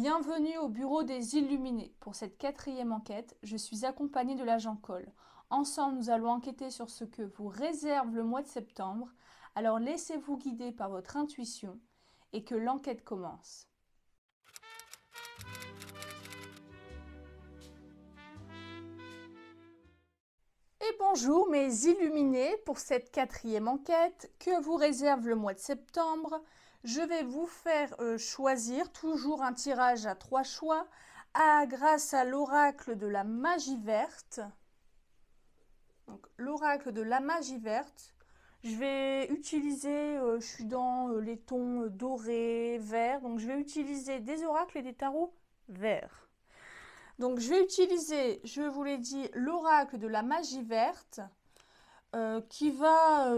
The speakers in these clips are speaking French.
Bienvenue au bureau des Illuminés. Pour cette 4e enquête, je suis accompagnée de l'agent Cole. Ensemble, nous allons enquêter sur ce que vous réserve le mois de septembre. Alors laissez-vous guider par votre intuition et que l'enquête commence. Et bonjour mes Illuminés, pour cette 4e enquête, que vous réserve le mois de septembre. Je vais vous faire choisir toujours un tirage à 3 choix grâce à l'oracle de la magie verte. Donc l'oracle de la magie verte. Je vais utiliser, je suis dans les tons dorés, verts, donc je vais utiliser des oracles et des tarots verts. Donc je vais utiliser, je vous l'ai dit, l'oracle de la magie verte qui va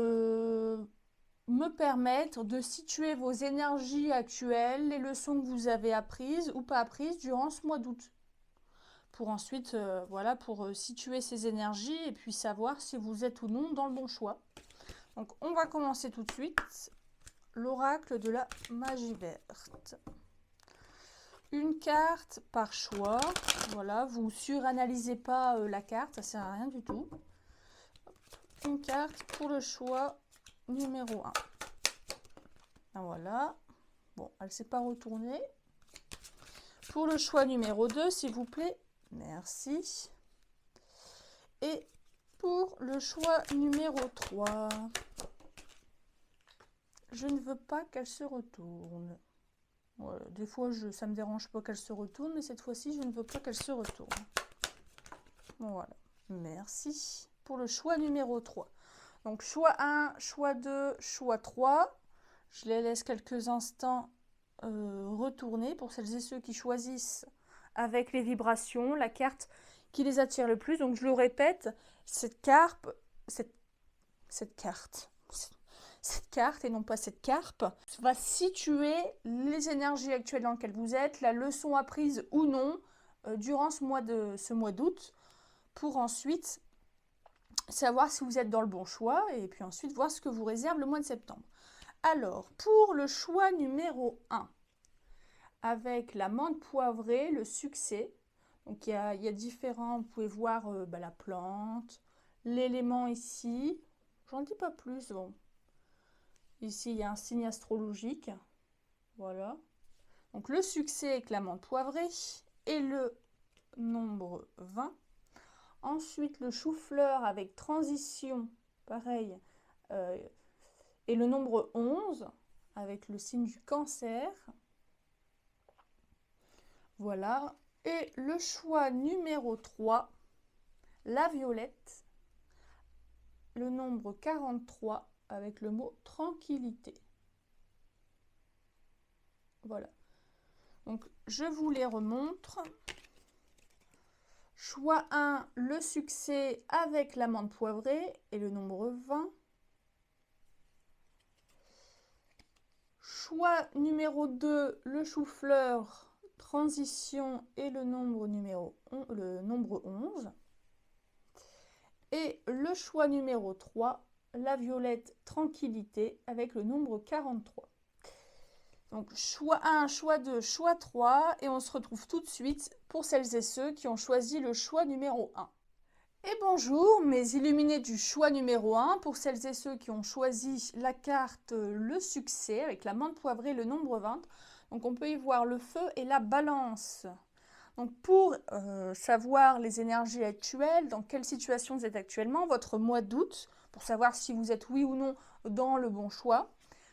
me permettre de situer vos énergies actuelles, les leçons que vous avez apprises ou pas apprises durant ce mois d'août. Pour ensuite, voilà, pour situer ces énergies et puis savoir si vous êtes ou non dans le bon choix. Donc on va commencer tout de suite. L'oracle de la magie verte. Une carte par choix. Voilà, vous suranalysez pas la carte, ça sert à rien du tout. Une carte pour le choix numéro 1. Voilà. Bon, elle ne s'est pas retournée. Pour le choix numéro 2, s'il vous plaît. Merci. Et pour le choix numéro 3, je ne veux pas qu'elle se retourne. Voilà, des fois, ça ne me dérange pas qu'elle se retourne, mais cette fois-ci, je ne veux pas qu'elle se retourne. Voilà, merci. Pour le choix numéro 3. Donc, choix 1, choix 2, choix 3. Je les laisse quelques instants retourner pour celles et ceux qui choisissent avec les vibrations, la carte qui les attire le plus. Donc, je le répète, cette carte et non pas cette carpe, va situer les énergies actuelles dans lesquelles vous êtes, la leçon apprise ou non durant ce mois d'août, pour ensuite savoir si vous êtes dans le bon choix et puis ensuite voir ce que vous réserve le mois de septembre. Alors, pour le choix numéro 1, avec la menthe poivrée, le succès, donc il y a différents, vous pouvez voir la plante, l'élément ici, j'en dis pas plus, bon. Ici, il y a un signe astrologique. Voilà. Donc, le succès avec la menthe poivrée et le nombre 20. Ensuite, le chou-fleur avec transition, pareil, et le nombre 11 avec le signe du cancer. Voilà. Et le choix numéro 3, la violette, le nombre 43 avec le mot tranquillité. Voilà. Donc, je vous les remontre. Choix 1, le succès avec la menthe poivrée et le nombre 20. Choix numéro 2, le chou-fleur, transition et le nombre 11. Et le choix numéro 3, la violette, tranquillité avec le nombre 43. Donc, choix 1, choix 2, choix 3. Et on se retrouve tout de suite pour celles et ceux qui ont choisi le choix numéro 1. Et bonjour, mes illuminés du choix numéro 1. Pour celles et ceux qui ont choisi la carte le succès avec la menthe poivrée et le nombre 20. Donc, on peut y voir le feu et la balance. Donc, pour savoir les énergies actuelles, dans quelle situation vous êtes actuellement, votre mois d'août, pour savoir si vous êtes oui ou non dans le bon choix,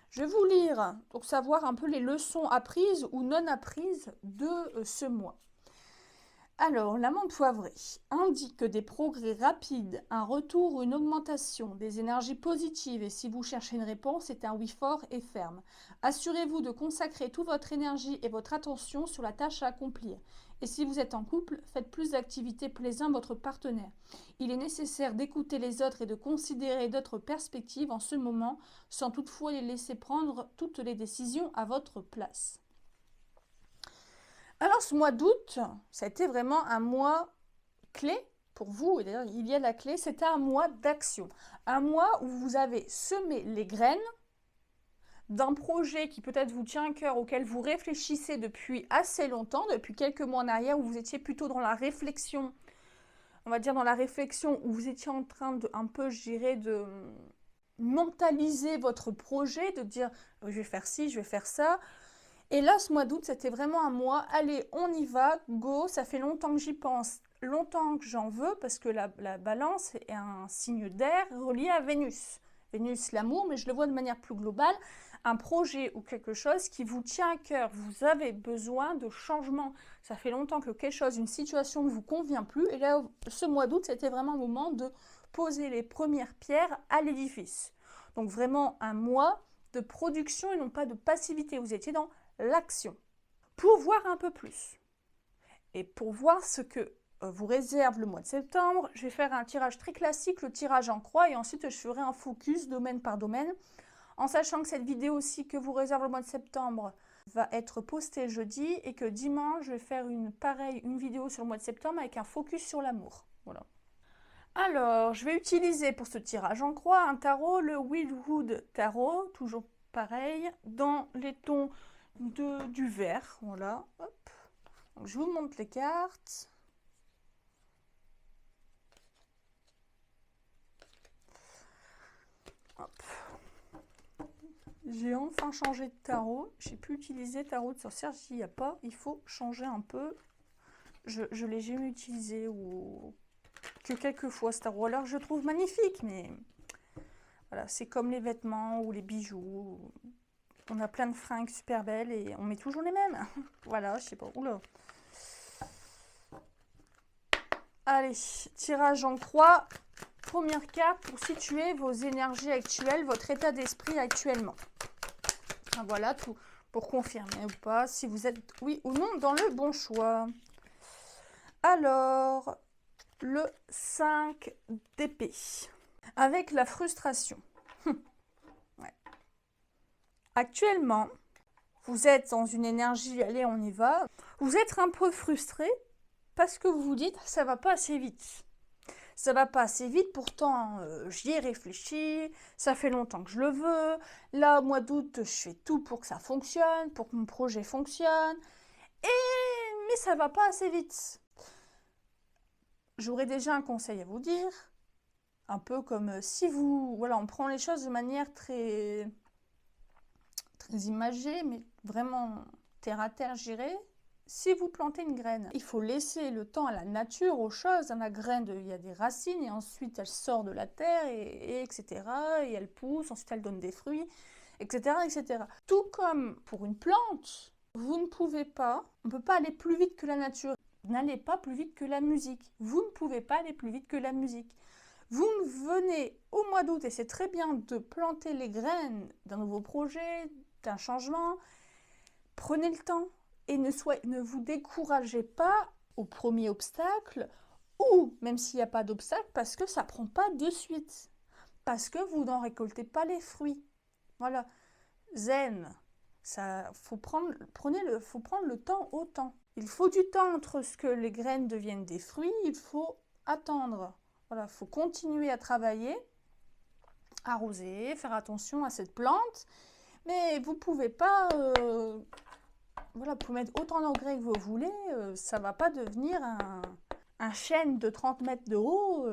je vais vous lire pour savoir un peu les leçons apprises ou non apprises de ce mois. Alors, la menthe poivrée indique des progrès rapides, un retour ou une augmentation des énergies positives et si vous cherchez une réponse, c'est un oui fort et ferme. Assurez-vous de consacrer toute votre énergie et votre attention sur la tâche à accomplir. Et si vous êtes en couple, faites plus d'activités plaisant à votre partenaire. Il est nécessaire d'écouter les autres et de considérer d'autres perspectives en ce moment, sans toutefois les laisser prendre toutes les décisions à votre place. Alors, ce mois d'août, ça a été vraiment un mois clé pour vous. Et d'ailleurs, il y a la clé, c'était un mois d'action. Un mois où vous avez semé les graines, d'un projet qui peut-être vous tient à cœur, auquel vous réfléchissez depuis assez longtemps, depuis quelques mois en arrière, où vous étiez plutôt dans la réflexion, on va dire dans la réflexion, où vous étiez en train de, un peu, je dirais, de mentaliser votre projet, de dire je vais faire ci, je vais faire ça. Et là, ce mois d'août, c'était vraiment un mois, allez, on y va, go, ça fait longtemps que j'y pense, longtemps que j'en veux, parce que la balance est un signe d'air relié à Vénus. Vénus, l'amour, mais je le vois de manière plus globale, un projet ou quelque chose qui vous tient à cœur, vous avez besoin de changement. Ça fait longtemps que quelque chose, une situation ne vous convient plus, et là, ce mois d'août, c'était vraiment un moment de poser les premières pierres à l'édifice. Donc vraiment un mois de production et non pas de passivité. Vous étiez dans l'action. Pour voir un peu plus et pour voir ce que vous réserve le mois de septembre, je vais faire un tirage très classique, le tirage en croix, et ensuite je ferai un focus domaine par domaine, en sachant que cette vidéo aussi que vous réserve le mois de septembre va être postée jeudi et que dimanche je vais faire une vidéo sur le mois de septembre avec un focus sur l'amour. Voilà. Alors, je vais utiliser pour ce tirage en croix un tarot, le Wildwood Tarot, toujours pareil, dans les tons du vert. Voilà, hop. Donc, je vous montre les cartes. Hop. J'ai enfin changé de tarot. J'ai pu utiliser tarot de sorcière. S'il n'y a pas, il faut changer un peu. Je l'ai jamais utilisé ou que quelques fois ce tarot. Alors je le trouve magnifique, mais voilà, c'est comme les vêtements ou les bijoux. On a plein de fringues super belles et on met toujours les mêmes. Voilà, je sais pas. Oula. Allez, tirage en croix. Première carte pour situer vos énergies actuelles, votre état d'esprit actuellement. Voilà, tout pour confirmer ou pas si vous êtes, oui ou non, dans le bon choix. Alors, le 5 d'épée. Avec la frustration. Ouais. Actuellement, vous êtes dans une énergie, allez, on y va. Vous êtes un peu frustré parce que vous vous dites, ça va pas assez vite. Ça va pas assez vite, pourtant j'y ai réfléchi, ça fait longtemps que je le veux. Là, au mois d'août, je fais tout pour que ça fonctionne, pour que mon projet fonctionne. Mais ça va pas assez vite. J'aurais déjà un conseil à vous dire. Un peu comme si vous... Voilà, on prend les choses de manière très imagée, mais vraiment terre à terre, j'irais. Si vous plantez une graine, il faut laisser le temps à la nature, aux choses. Dans la graine, il y a des racines et ensuite elle sort de la terre, et etc. Et elle pousse, ensuite elle donne des fruits, etc., etc. Tout comme pour une plante, vous ne pouvez pas, on ne peut pas aller plus vite que la nature. N'allez pas plus vite que la musique. Vous ne pouvez pas aller plus vite que la musique. Vous venez au mois d'août, et c'est très bien de planter les graines d'un nouveau projet, d'un changement. Prenez le temps. Et ne vous découragez pas au premier obstacle, ou même s'il n'y a pas d'obstacle, parce que ça ne prend pas de suite. Parce que vous n'en récoltez pas les fruits. Voilà. Zen. Faut prendre le temps au temps. Il faut du temps entre ce que les graines deviennent des fruits. Il faut attendre. Voilà. Il faut continuer à travailler, arroser, faire attention à cette plante. Mais vous ne pouvez pas... Voilà, vous pouvez mettre autant d'engrais que vous voulez, ça ne va pas devenir un chêne de 30 mètres de haut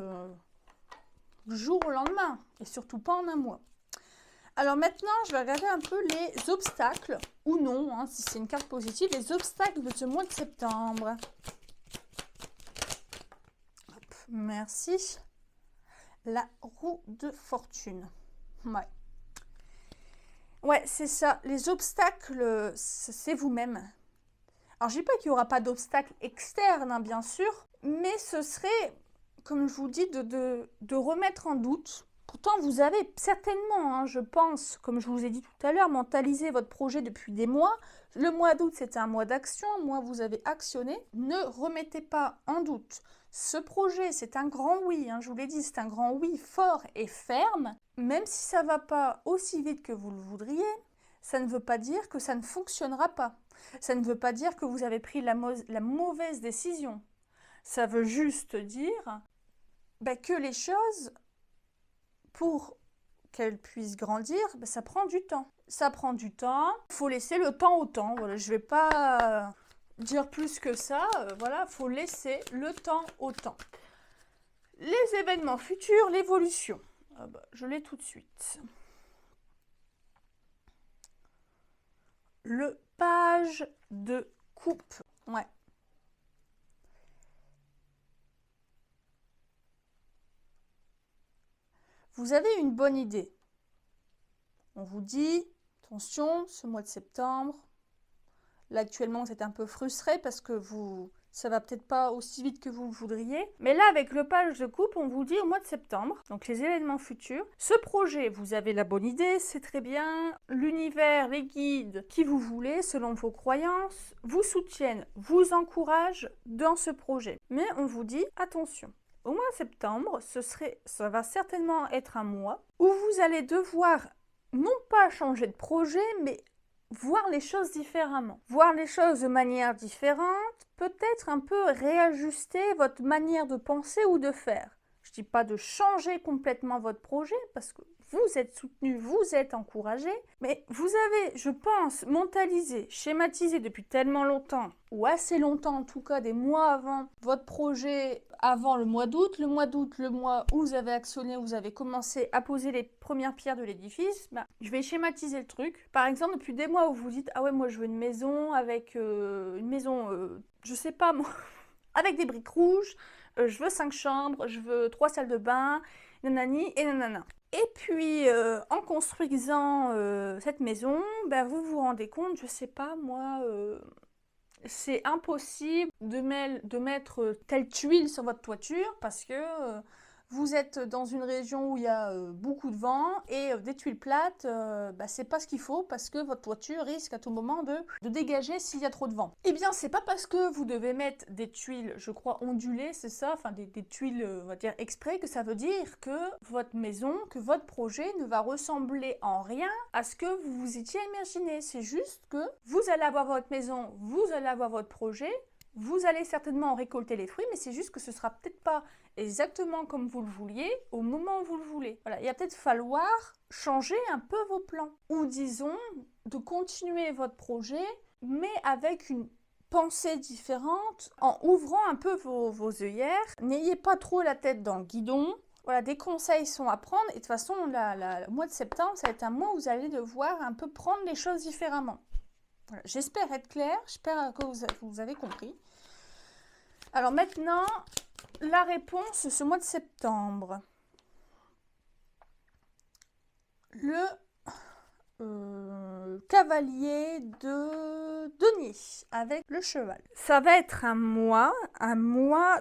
du jour au lendemain, et surtout pas en un mois. Alors maintenant, je vais regarder un peu les obstacles, ou non, hein, si c'est une carte positive, les obstacles de ce mois de septembre. Hop, merci. La roue de fortune. Ouais. Ouais, c'est ça. Les obstacles, c'est vous-même. Alors, je ne dis pas qu'il n'y aura pas d'obstacles externes, hein, bien sûr, mais ce serait, comme je vous dis, de remettre en doute. Pourtant, vous avez certainement, hein, je pense, comme je vous ai dit tout à l'heure, mentalisé votre projet depuis des mois. Le mois d'août, c'était un mois d'action. Moi, vous avez actionné. Ne remettez pas en doute. Ce projet, c'est un grand oui, hein, je vous l'ai dit, c'est un grand oui fort et ferme. Même si ça ne va pas aussi vite que vous le voudriez, ça ne veut pas dire que ça ne fonctionnera pas. Ça ne veut pas dire que vous avez pris la mauvaise décision. Ça veut juste dire que les choses, pour qu'elles puissent grandir, ça prend du temps. ça prend du temps. Il faut laisser le temps au temps. Voilà, je ne vais pas dire plus que ça. Voilà, il faut laisser le temps au temps. Les événements futurs, l'évolution. Ah bah, je l'ai tout de suite. Le page de coupe. Ouais. Vous avez une bonne idée. On vous dit, attention, ce mois de septembre, là actuellement vous êtes un peu frustré parce que ça va peut-être pas aussi vite que vous le voudriez. Mais là avec le page de coupe, on vous dit au mois de septembre, donc les événements futurs, ce projet, vous avez la bonne idée, c'est très bien, l'univers, les guides qui vous voulez, selon vos croyances, vous soutiennent, vous encouragent dans ce projet. Mais on vous dit, attention, au mois de septembre, ça va certainement être un mois où vous allez devoir non pas changer de projet, mais voir les choses différemment. Voir les choses de manière différente, peut-être un peu réajuster votre manière de penser ou de faire. Je ne dis pas de changer complètement votre projet parce que vous êtes soutenu, vous êtes encouragé, mais vous avez, je pense, mentalisé, schématisé depuis tellement longtemps, ou assez longtemps en tout cas, des mois avant votre projet, avant le mois d'août, le mois où vous avez actionné, vous avez commencé à poser les premières pierres de l'édifice, je vais schématiser le truc. Par exemple, depuis des mois où vous dites, ah ouais, moi je veux une maison avec je sais pas moi, avec des briques rouges, je veux 5 chambres, je veux 3 salles de bain, nanani et nanana. Et puis, en construisant cette maison, vous vous rendez compte, je sais pas moi, c'est impossible de mettre telle tuile sur votre toiture parce que vous êtes dans une région où il y a beaucoup de vent et des tuiles plates, c'est pas ce qu'il faut parce que votre toiture risque à tout moment de dégager s'il y a trop de vent. Eh bien, c'est pas parce que vous devez mettre des tuiles, je crois, ondulées, c'est ça, enfin des tuiles, on va dire, exprès, que ça veut dire que votre maison, que votre projet ne va ressembler en rien à ce que vous vous étiez imaginé. C'est juste que vous allez avoir votre maison, vous allez avoir votre projet, vous allez certainement en récolter les fruits, mais c'est juste que ce sera peut-être pas exactement comme vous le vouliez au moment où vous le voulez. Voilà, il va peut-être falloir changer un peu vos plans. Ou disons, de continuer votre projet, mais avec une pensée différente, en ouvrant un peu vos œillères. N'ayez pas trop la tête dans le guidon. Voilà, des conseils sont à prendre. Et de toute façon, le mois de septembre, ça va être un mois où vous allez devoir un peu prendre les choses différemment. Voilà, j'espère être claire, j'espère que vous avez compris. Alors maintenant, la réponse ce mois de septembre. Le cavalier de denier avec le cheval. Ça va être un mois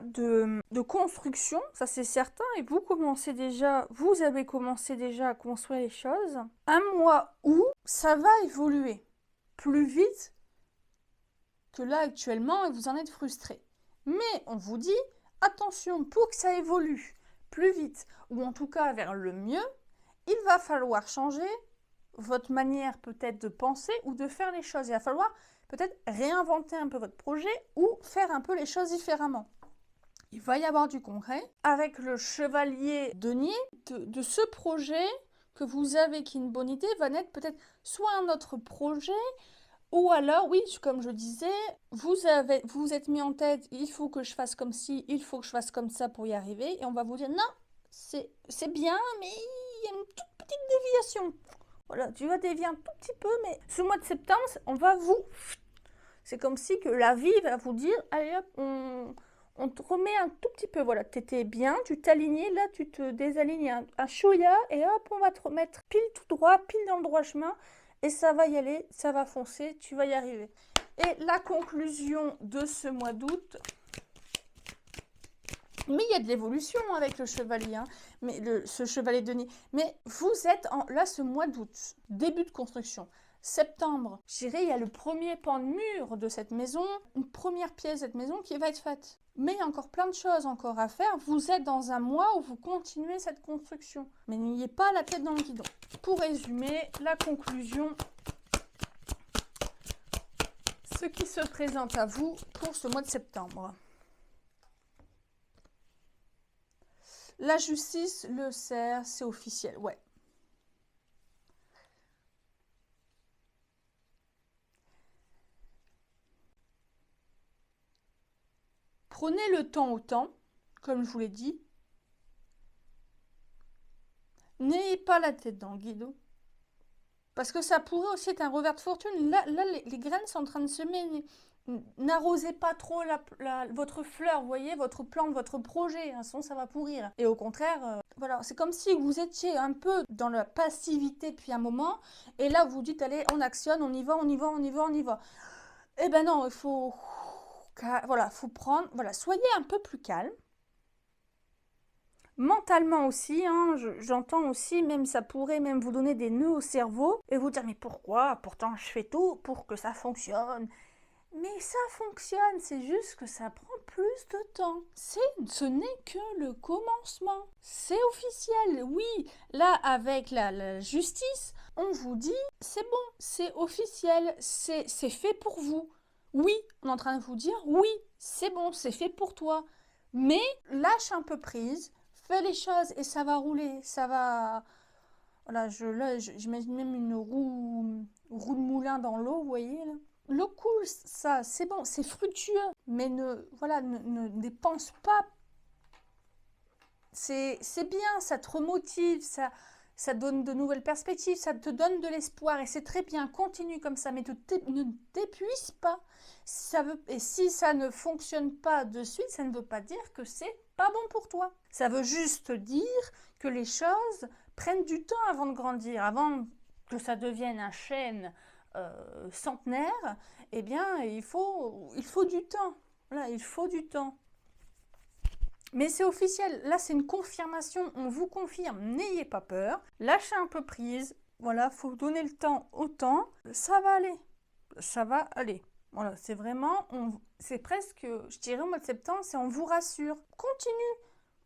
de construction, ça c'est certain, et vous avez commencé déjà à construire les choses. Un mois où ça va évoluer plus vite que là actuellement et vous en êtes frustré. Mais on vous dit, attention, pour que ça évolue plus vite, ou en tout cas vers le mieux, il va falloir changer votre manière peut-être de penser ou de faire les choses. Il va falloir peut-être réinventer un peu votre projet ou faire un peu les choses différemment. Il va y avoir du concret. Avec le chevalier denier, de ce projet que vous avez qui est une bonne idée, va naître peut-être soit un autre projet, ou alors, oui, comme je disais, vous êtes mis en tête, il faut que je fasse comme ci, il faut que je fasse comme ça pour y arriver, et on va vous dire, non, c'est bien, mais il y a une toute petite déviation. Voilà, tu vas dévier un tout petit peu, mais ce mois de septembre, on va vous... C'est comme si que la vie va vous dire, allez hop, on te remet un tout petit peu. Voilà, tu étais bien, tu t'alignais, là tu te désalignes un chouïa, et hop, on va te remettre pile tout droit, pile dans le droit chemin, et ça va y aller, ça va foncer, tu vas y arriver. Et la conclusion de ce mois d'août... Mais il y a de l'évolution avec le chevalier, mais ce chevalier de denier. Mais vous êtes là ce mois d'août, début de construction. Septembre, je dirais, il y a le premier pan de mur de cette maison, une première pièce de cette maison qui va être faite. Mais il y a encore plein de choses encore à faire. Vous êtes dans un mois où vous continuez cette construction. Mais n'ayez pas la tête dans le guidon. Pour résumer, la conclusion, ce qui se présente à vous pour ce mois de septembre. La justice, le cerf, c'est officiel, ouais. Prenez le temps au temps, comme je vous l'ai dit. N'ayez pas la tête dans le guidon. Parce que ça pourrait aussi être un revers de fortune. Là les graines sont en train de semer. N'arrosez pas trop votre fleur, vous voyez, votre plante, votre projet. Sinon, ça va pourrir. Et au contraire, voilà, c'est comme si vous étiez un peu dans la passivité depuis un moment. Et là, vous dites, allez, on actionne, on y va, on y va, on y va, on y va. Eh ben non, il faut... Voilà, faut prendre... Voilà, soyez un peu plus calme. Mentalement aussi, hein, j'entends aussi, même ça pourrait même vous donner des nœuds au cerveau et vous dire mais pourquoi? Pourtant je fais tout pour que ça fonctionne. Mais ça fonctionne, c'est juste que ça prend plus de temps. Ce n'est que le commencement. C'est officiel, oui. Là, avec la justice, on vous dit c'est bon, c'est officiel, c'est fait pour vous. Oui, on est en train de vous dire oui, c'est bon, c'est fait pour toi. Mais lâche un peu prise. Fais les choses et ça va rouler, ça va... Voilà, j'imagine même une roue de moulin dans l'eau, vous voyez là. L'eau coule, ça, c'est bon, c'est fructueux, mais ne dépense pas. C'est bien, ça te remotive, ça donne de nouvelles perspectives, ça te donne de l'espoir et c'est très bien, continue comme ça, mais ne t'épuise pas. Et si ça ne fonctionne pas de suite, ça ne veut pas dire que c'est pas bon pour toi. Ça veut juste dire que les choses prennent du temps avant de grandir, avant que ça devienne un chêne centenaire. Eh bien, il faut du temps. Voilà, il faut du temps. Mais c'est officiel, là c'est une confirmation, on vous confirme, n'ayez pas peur, lâchez un peu prise, voilà, faut donner le temps au temps, ça va aller, ça va aller. Voilà, c'est vraiment, c'est presque, je dirais au mois de septembre, c'est on vous rassure,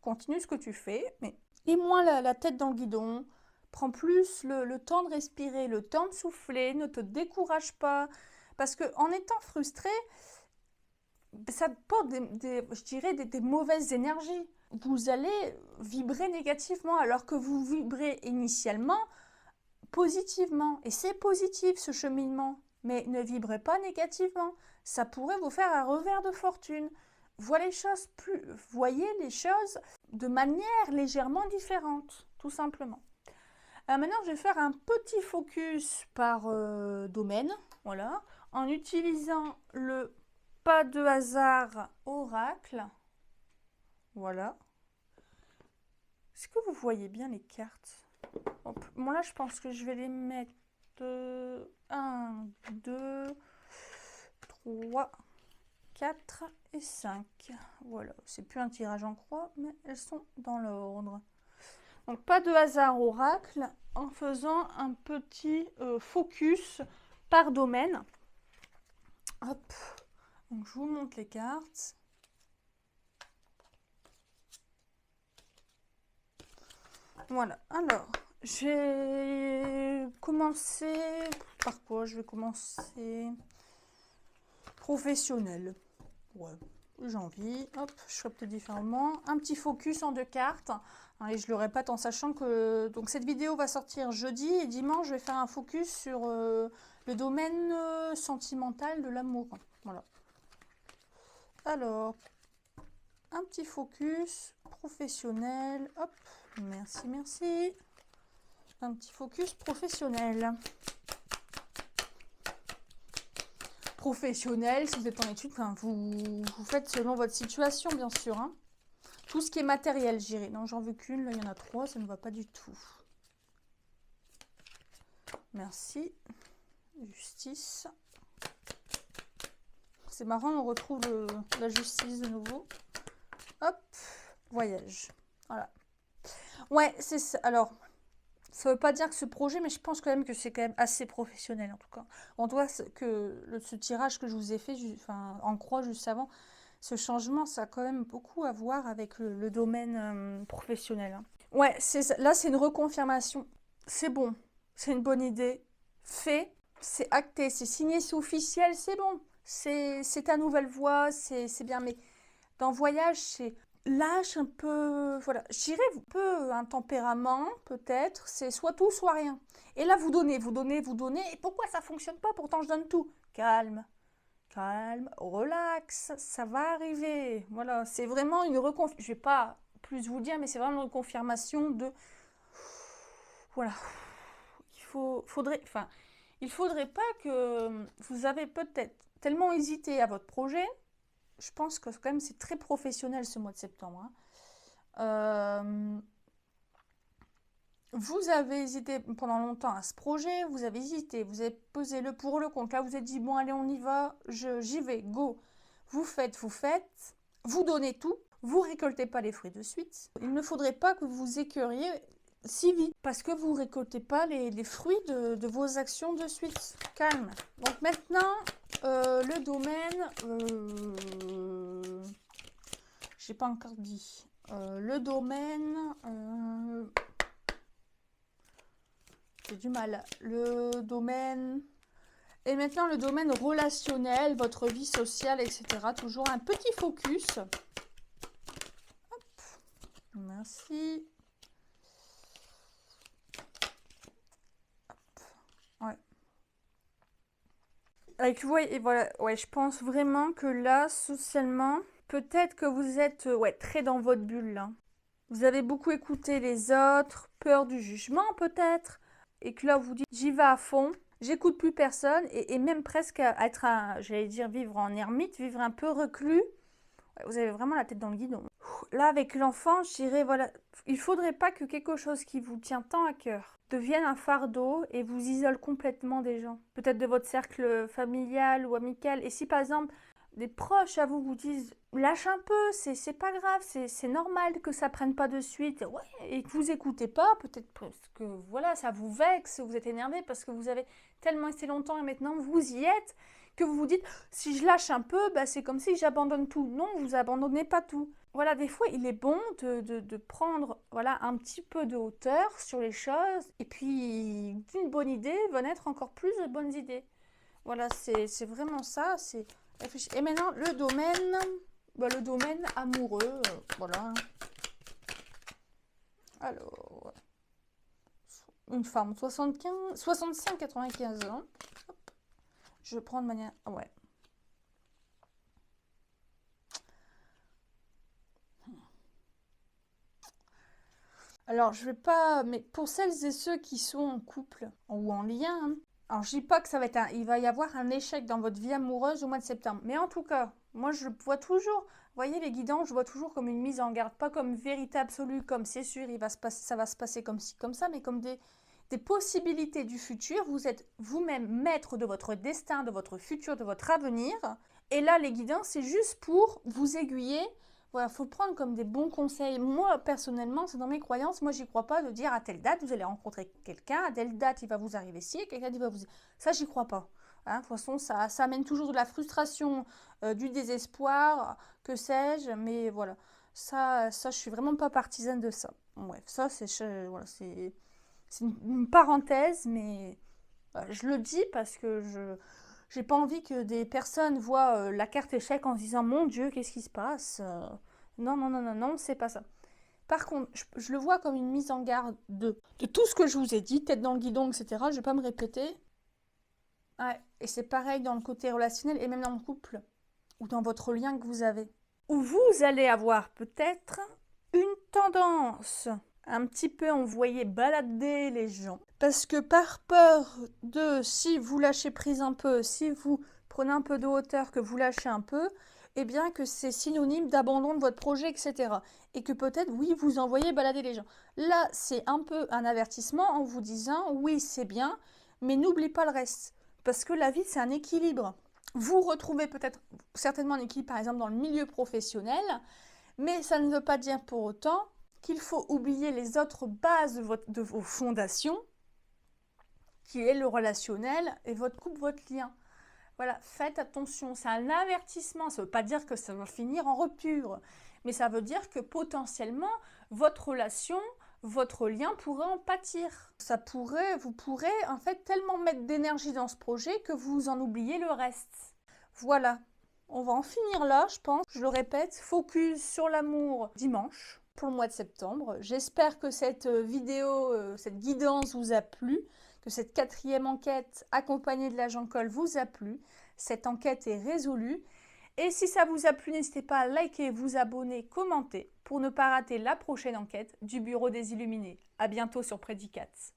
continue ce que tu fais, mais et moins la tête dans le guidon, prends plus le temps de respirer, le temps de souffler, ne te décourage pas, parce qu'en étant frustré, ça porte je dirais des mauvaises énergies. Vous allez vibrer négativement alors que vous vibrez initialement positivement. Et c'est positif ce cheminement, mais ne vibrez pas négativement. Ça pourrait vous faire un revers de fortune. Voyez les choses de manière légèrement différente, tout simplement. Alors maintenant, je vais faire un petit focus par domaine, voilà, en utilisant le pas de hasard oracle. Voilà. Est-ce que vous voyez bien les cartes? Bon, là, je pense que je vais les mettre 1, 2, 3, 4 et 5. Voilà. C'est plus un tirage en croix, mais elles sont dans l'ordre. Donc, pas de hasard oracle en faisant un petit focus par domaine. Hop. Donc, je vous montre les cartes. Voilà. Alors, j'ai commencé... Par quoi je vais commencer? Professionnel. Ouais, j'ai envie. Hop, je ferai peut-être différemment. Un petit focus en 2 cartes. Et je le répète en sachant que donc cette vidéo va sortir jeudi et dimanche, je vais faire un focus sur le domaine sentimental de l'amour. Voilà. Alors, un petit focus professionnel. Hop, merci, merci. Un petit focus professionnel. Professionnel, si vous êtes en études, enfin, vous faites selon votre situation, bien sûr. Hein. Tout ce qui est matériel, j'irai. Non, j'en veux qu'une. Là, il y en a 3, ça ne va pas du tout. Merci. Justice. C'est marrant, on retrouve la justice de nouveau. Hop, voyage. Voilà. Ouais, c'est ça. Alors, ça ne veut pas dire que ce projet, mais je pense quand même que c'est quand même assez professionnel, en tout cas. On voit que ce tirage que je vous ai fait en croix juste avant, ce changement, ça a quand même beaucoup à voir avec le domaine professionnel. Hein. Ouais, là, c'est une reconfirmation. C'est bon, c'est une bonne idée. Fait, c'est acté, c'est signé, c'est officiel, c'est bon. C'est ta nouvelle voie, c'est bien. Mais dans Voyage, c'est lâche un peu, voilà. Je dirais un peu un tempérament, peut-être. C'est soit tout, soit rien. Et là, vous donnez. Et pourquoi ça ne fonctionne pas? Pourtant, je donne tout. Calme. calme, relax, ça va arriver. Voilà, c'est vraiment une reconfirmation. Je vais pas plus vous dire, mais c'est vraiment une confirmation de... Voilà. Il faudrait pas que vous avez peut-être tellement hésité à votre projet. Je pense que quand même c'est très professionnel ce mois de septembre. Vous avez hésité pendant longtemps à ce projet, vous avez hésité, vous avez pesé le pour, le contre. Là, vous avez dit, bon, allez, on y va, j'y vais, go. Vous faites, vous donnez tout, vous récoltez pas les fruits de suite. Il ne faudrait pas que vous écœuriez si vite, parce que vous récoltez pas les fruits de vos actions de suite. Calme. Donc maintenant, le domaine, j'ai pas encore dit. Le domaine, j'ai du mal. Le domaine, et maintenant le domaine relationnel, votre vie sociale, etc. Toujours un petit focus. Hop. Merci. Ouais. Avec, ouais, et voilà, ouais, je pense vraiment que là, socialement, peut-être que vous êtes très dans votre bulle là. Vous avez beaucoup écouté les autres, peur du jugement peut-être, et que là vous dites j'y vais à fond, j'écoute plus personne, et même presque à être, j'allais dire vivre en ermite, vivre un peu reclus. Vous avez vraiment la tête dans le guidon. Là avec l'enfant, je dirais voilà, il faudrait pas que quelque chose qui vous tient tant à cœur devienne un fardeau et vous isole complètement des gens. Peut-être de votre cercle familial ou amical. Et si par exemple des proches à vous vous disent lâche un peu, c'est pas grave, c'est normal que ça prenne pas de suite, ouais, et que vous écoutez pas, peut-être que voilà, ça vous vexe, vous êtes énervé parce que vous avez tellement été longtemps et maintenant vous y êtes, que vous vous dites si je lâche un peu, bah, c'est comme si j'abandonne tout. Non, vous abandonnez pas tout. Voilà, des fois, il est bon de prendre voilà, un petit peu de hauteur sur les choses, et puis d'une bonne idée va naître encore plus de bonnes idées. Voilà, c'est vraiment ça, c'est réfléchir. Et maintenant, le domaine amoureux, voilà. Alors, une femme, 65-95 ans. Hop. Je prends de manière... Ouais. Alors, je vais pas... Mais pour celles et ceux qui sont en couple ou en lien, hein, alors je dis pas que ça va être il va y avoir un échec dans votre vie amoureuse au mois de septembre. Mais en tout cas, moi je vois toujours, vous voyez les guidants, je vois toujours comme une mise en garde, pas comme vérité absolue, comme c'est sûr, ça va se passer comme ci, comme ça, mais comme des possibilités du futur. Vous êtes vous-même maître de votre destin, de votre futur, de votre avenir. Et là, les guidants, c'est juste pour vous aiguiller. Voilà, faut prendre comme des bons conseils. Moi, personnellement, c'est dans mes croyances. Moi, j'y crois pas de dire à telle date, vous allez rencontrer quelqu'un, à telle date, il va vous arriver ci, quelqu'un il va vous... Ça, j'y crois pas. Hein, de toute façon, ça amène toujours de la frustration, du désespoir, que sais-je. Mais voilà, ça, je suis vraiment pas partisane de ça. Bref, ça, voilà, c'est une parenthèse, mais je le dis parce que j'ai pas envie que des personnes voient la carte échec en se disant mon Dieu, qu'est-ce qui se passe. Non, non, non, non, non, c'est pas ça. Par contre, je le vois comme une mise en garde de tout ce que je vous ai dit, tête dans le guidon, etc. Je vais pas me répéter. Ouais, et c'est pareil dans le côté relationnel et même dans le couple ou dans votre lien que vous avez. Où vous allez avoir peut-être une tendance un petit peu envoyer balader les gens. Parce que par peur de, si vous lâchez prise un peu, si vous prenez un peu de hauteur, que vous lâchez un peu, eh bien que c'est synonyme d'abandon de votre projet, etc. Et que peut-être, oui, vous envoyez balader les gens. Là, c'est un peu un avertissement en vous disant, oui, c'est bien, mais n'oublie pas le reste. Parce que la vie, c'est un équilibre. Vous retrouvez peut-être certainement un équilibre, par exemple, dans le milieu professionnel, mais ça ne veut pas dire pour autant qu'il faut oublier les autres bases de vos fondations, qui est le relationnel et votre couple, votre lien. Voilà, faites attention, c'est un avertissement, ça ne veut pas dire que ça va finir en rupture, mais ça veut dire que potentiellement, votre relation, votre lien pourrait en pâtir. Vous pourrez en fait tellement mettre d'énergie dans ce projet que vous en oubliez le reste. Voilà, on va en finir là, je pense. Je le répète, focus sur l'amour dimanche pour le mois de septembre. J'espère que cette vidéo, cette guidance vous a plu, que cette 4e enquête accompagnée de l'agent Cole vous a plu. cette enquête est résolue. Et si ça vous a plu, n'hésitez pas à liker, vous abonner, commenter pour ne pas rater la prochaine enquête du Bureau des Illuminés. À bientôt sur Predicats.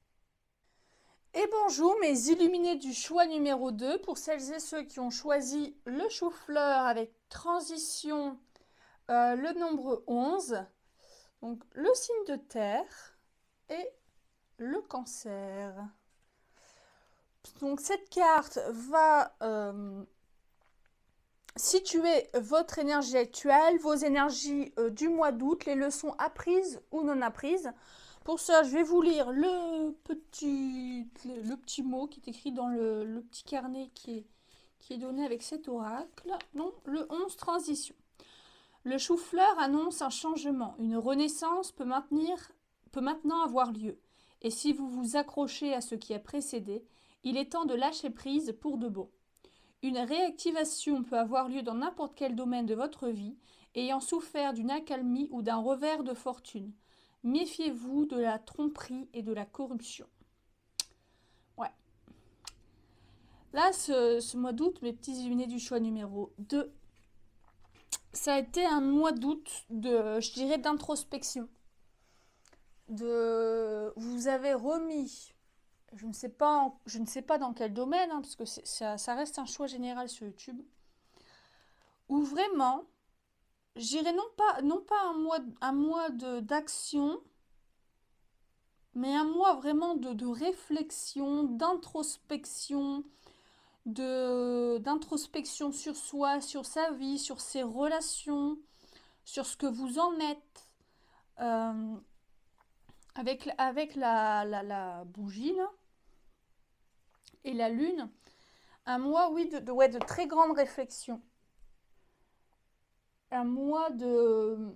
Et bonjour mes illuminés du choix numéro 2, pour celles et ceux qui ont choisi le chou-fleur avec transition, le nombre 11, donc le signe de terre et le cancer. Donc cette carte va situer votre énergie actuelle, vos énergies du mois d'août, les leçons apprises ou non apprises. Pour ça, je vais vous lire le petit mot qui est écrit dans le petit carnet qui est donné avec cet oracle. Non, le 11, transition. Le chou-fleur annonce un changement. Une renaissance peut maintenant avoir lieu. Et si vous vous accrochez à ce qui a précédé, il est temps de lâcher prise pour de bon. Une réactivation peut avoir lieu dans n'importe quel domaine de votre vie, ayant souffert d'une accalmie ou d'un revers de fortune. Méfiez-vous de la tromperie et de la corruption. Ouais. Là, ce mois d'août, mes petits illuminés du choix numéro 2, ça a été un mois d'août je dirais, d'introspection. Vous avez remis, je ne sais pas dans quel domaine, hein, parce que ça reste un choix général sur YouTube, où vraiment, je dirais non pas un mois d'action, mais un mois vraiment de réflexion, d'introspection, d'introspection sur soi, sur sa vie, sur ses relations, sur ce que vous en êtes. Avec la bougie là, et la lune, un mois, oui, de très grande réflexion. Un mois de...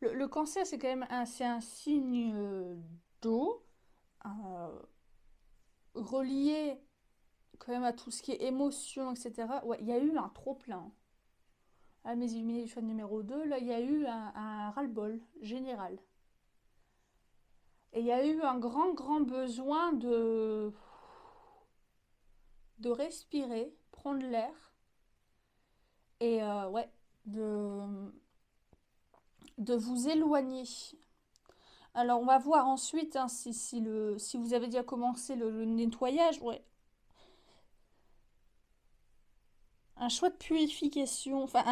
Le cancer, c'est quand même un signe d'eau, relié quand même à tout ce qui est émotion, etc. Ouais, il y a eu un trop-plein. À mes illuminés du choix numéro 2, là, il y a eu un ras-le-bol général. Et il y a eu un grand besoin de respirer, prendre l'air. Et ouais, de vous éloigner. Alors, on va voir ensuite hein, si vous avez déjà commencé le nettoyage. Ouais. Un choix de purification, enfin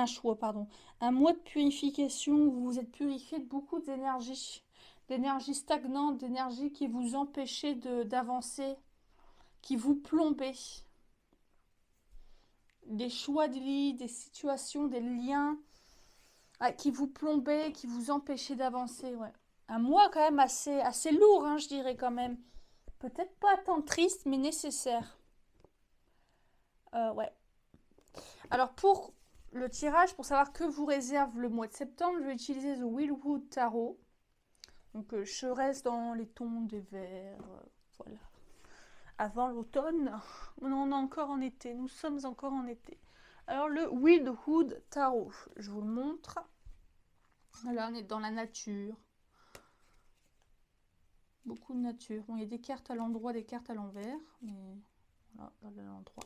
un mois de purification où vous vous êtes purifié de beaucoup d'énergie stagnante, d'énergie qui vous empêchait d'avancer, qui vous plombait. Des choix de vie, des situations, des liens qui vous plombaient, qui vous empêchaient d'avancer. Ouais. Un mois quand même assez lourd, hein, je dirais quand même. Peut-être pas tant triste, mais nécessaire. Ouais. Alors pour le tirage, pour savoir que vous réserve le mois de septembre, je vais utiliser The Wheelwood Tarot. Donc je reste dans les tons des verts. Voilà. Avant l'automne, on est encore en été. Nous sommes encore en été. Alors le Wheelwood Tarot, je vous le montre. Là on est dans la nature. Beaucoup de nature. Bon, il y a des cartes à l'endroit, des cartes à l'envers. Mais voilà, là, l'endroit.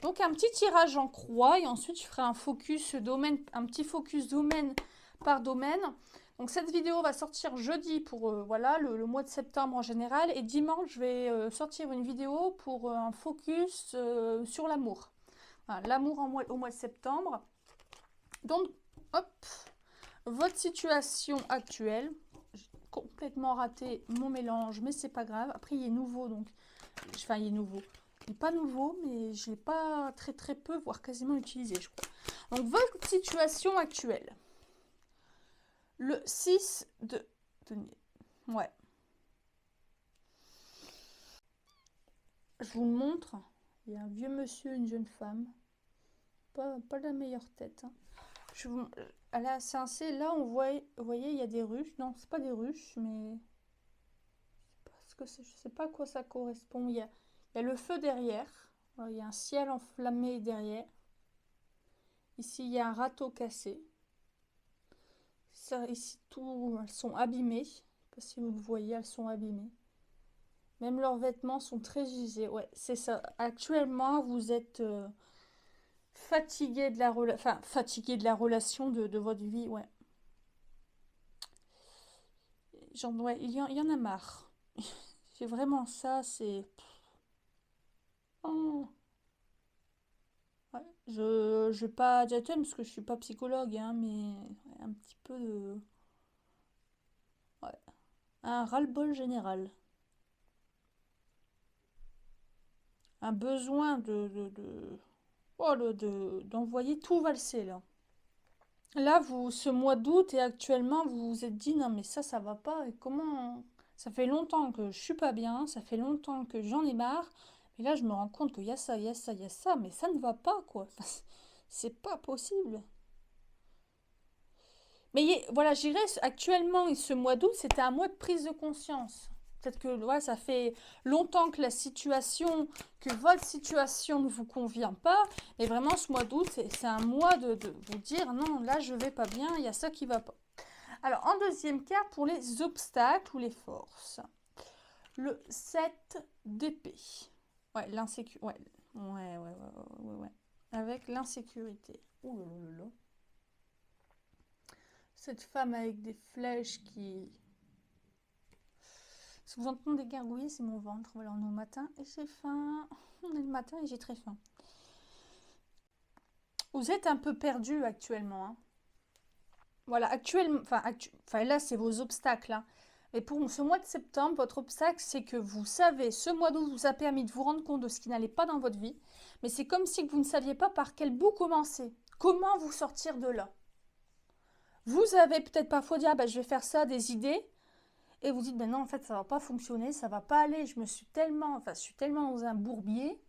Donc un petit tirage en croix et ensuite je ferai un petit focus domaine par domaine. Donc cette vidéo va sortir jeudi pour voilà, le mois de septembre en général, et dimanche je vais sortir une vidéo pour un focus sur l'amour. Voilà, l'amour au mois de septembre. Donc hop, votre situation actuelle. J'ai complètement raté mon mélange, mais c'est pas grave. Après il est nouveau, donc enfin il est nouveau. Il n'est pas nouveau, mais je ne l'ai pas très peu, voire quasiment utilisé, je crois. Donc, votre situation actuelle. Le 6 de denier. Ouais. Je vous le montre. Il y a un vieux monsieur, une jeune femme. Pas la meilleure tête. Hein. À la CNC, là, vous voyez, il y a des ruches. Non, c'est pas des ruches, mais... je sais pas à quoi ça correspond. Il y a le feu derrière. Il y a un ciel enflammé derrière. Ici, il y a un râteau cassé. Ça, ici, elles sont abîmées. Je ne sais pas si vous le voyez, elles sont abîmées. Même leurs vêtements sont très usés. Ouais, c'est ça. Actuellement, vous êtes fatigué de la enfin, fatigué de la relation de votre vie. Ouais. Genre, ouais, il y en a marre. C'est vraiment ça, c'est... Oh. Ouais. Je vais pas dire parce que je suis pas psychologue, hein, mais ouais, un petit peu de... Ouais. Un ras-le-bol général. Un besoin oh, d'envoyer tout valser, là. Là, vous, ce mois d'août et actuellement, vous vous êtes dit, non, mais ça va pas. Et comment... Ça fait longtemps que je suis pas bien, ça fait longtemps que j'en ai marre. Mais là, je me rends compte qu'il y a ça, il y a ça, il y a ça, mais ça ne va pas, quoi. C'est pas possible. Mais voilà, je dirais actuellement, ce mois d'août, c'était un mois de prise de conscience. Peut-être que ouais, ça fait longtemps que que votre situation ne vous convient pas. Et vraiment, ce mois d'août, c'est un mois de vous dire non, là, je vais pas bien, il y a ça qui va pas. Alors, en deuxième cas, pour les obstacles ou les forces, le 7 d'épée. Ouais, l'insécurité. Ouais. Avec l'insécurité. Ouh là là là. Cette femme avec des flèches qui... Si vous entendez gargouiller, c'est mon ventre. Voilà, on est au matin et j'ai faim. On est le matin et j'ai très faim. Vous êtes un peu perdu actuellement. Hein. Voilà, actuellement... Enfin, là, c'est vos obstacles. Hein. Et pour ce mois de septembre, votre obstacle, c'est que vous savez, ce mois d'août vous a permis de vous rendre compte de ce qui n'allait pas dans votre vie. Mais c'est comme si vous ne saviez pas par quel bout commencer. Comment vous sortir de là. Vous avez peut-être parfois dit, ah ben, je vais faire ça, des idées. Et vous dites, ben non, en fait, ça va pas fonctionner, ça va pas aller. Je suis tellement dans un bourbier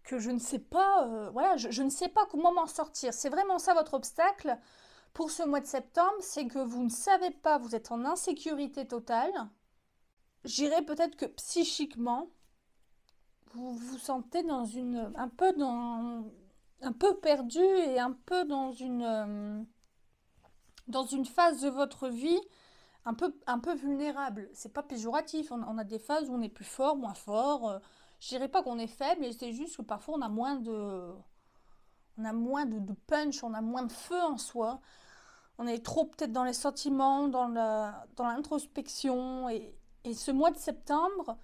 que je ne sais pas, voilà, je ne sais pas comment m'en sortir. C'est vraiment ça votre obstacle pour ce mois de septembre, c'est que vous ne savez pas, vous êtes en insécurité totale. J'irais peut-être que psychiquement, vous vous sentez un peu perdu et un peu dans une phase de votre vie un peu vulnérable. C'est pas péjoratif. On a des phases où on est plus fort, moins fort. Je dirais pas qu'on est faible, mais c'est juste que parfois on a moins de punch, on a moins de feu en soi. On est trop peut-être dans les sentiments, dans l'introspection. Et ce mois de septembre,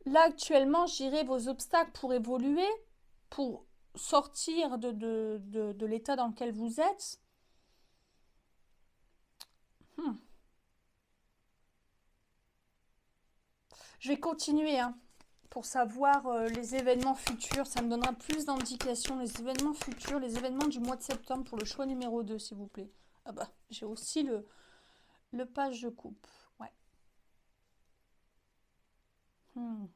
là actuellement, je dirais vos obstacles pour évoluer, pour sortir de l'état dans lequel vous êtes. Hmm. Je vais continuer, hein. Pour savoir les événements futurs. Ça me donnera plus d'indications. Les événements futurs, les événements du mois de septembre pour le choix numéro 2, s'il vous plaît. Ah bah, j'ai aussi le page de coupe. Ouais. Hmm.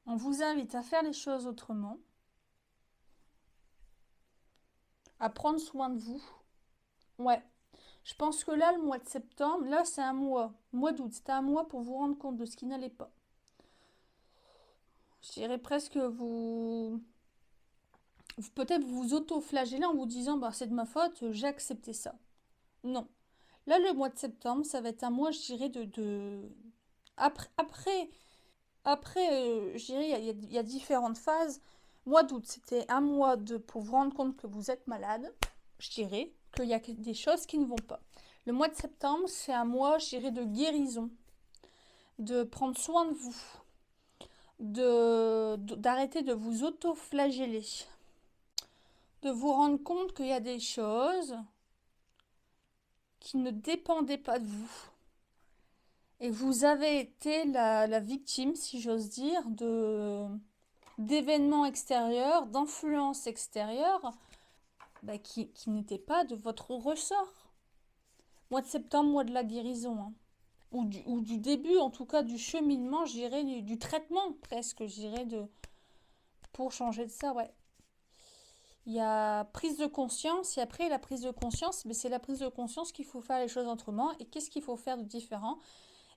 On vous invite à faire les choses autrement, à prendre soin de vous. Ouais. Je pense que là, le mois de septembre, là, c'est un mois. Mois d'août, c'était un mois pour vous rendre compte de ce qui n'allait pas. Je dirais presque peut-être vous auto-flagellez en vous disant bah, c'est de ma faute, j'ai accepté ça. Non. Là, le mois de septembre, ça va être un mois, je dirais, Après, je dirais, il y a différentes phases. Mois d'août, c'était un mois pour vous rendre compte que vous êtes malade. Je dirais qu'il y a des choses qui ne vont pas. Le mois de septembre, c'est un mois, je dirais, de guérison, de prendre soin de vous, d'arrêter de vous auto-flageller, de vous rendre compte qu'il y a des choses qui ne dépendaient pas de vous. Et vous avez été la victime, si j'ose dire, d'événements extérieurs, d'influences extérieures bah, qui n'étaient pas de votre ressort. Mois de septembre, mois de la guérison. Hein. Ou du début, en tout cas, du cheminement, je dirais, du traitement presque, je dirais, pour changer de ça, ouais. Il y a prise de conscience, et après la prise de conscience, mais c'est la prise de conscience qu'il faut faire les choses autrement. Et qu'est-ce qu'il faut faire de différent?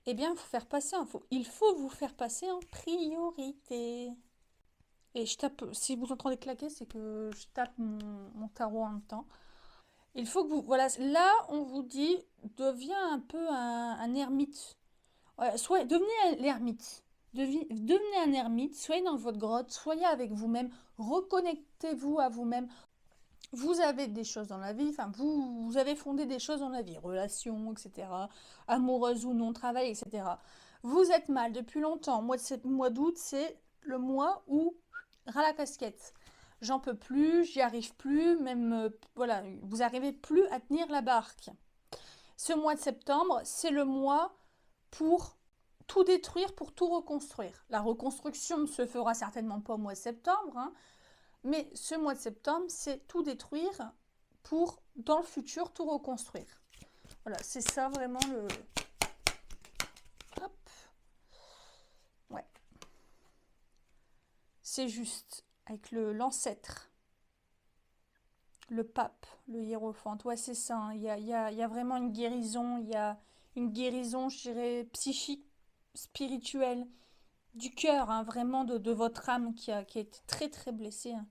Eh bien, il faut vous faire passer en priorité. Et je tape, si vous entendez claquer, c'est que je tape mon tarot en même temps. Il faut que vous... Voilà, là, on vous dit, deviens un peu un ermite. Ouais, devenez l'ermite. Devenez un ermite, soyez dans votre grotte, soyez avec vous-même, reconnectez-vous à vous-même. Vous avez des choses dans la vie, enfin, vous avez fondé des choses dans la vie, relations, etc., amoureuses ou non, travail, etc. Vous êtes mal depuis longtemps. Mois d'août, c'est le mois où ras la casquette. J'en peux plus, j'y arrive plus, même, voilà, vous n'arrivez plus à tenir la barque. Ce mois de septembre, c'est le mois pour tout détruire, pour tout reconstruire. La reconstruction ne se fera certainement pas au mois de septembre, hein, mais ce mois de septembre, c'est tout détruire pour, dans le futur, tout reconstruire. Voilà, c'est ça vraiment le... Hop. Ouais. C'est juste, avec l'ancêtre, le pape, le hiérophante. Ouais, c'est ça, hein. Il y a vraiment une guérison, il y a une guérison, je dirais, psychique, spirituelle, du cœur, hein, vraiment de votre âme qui a été très très blessée, hein.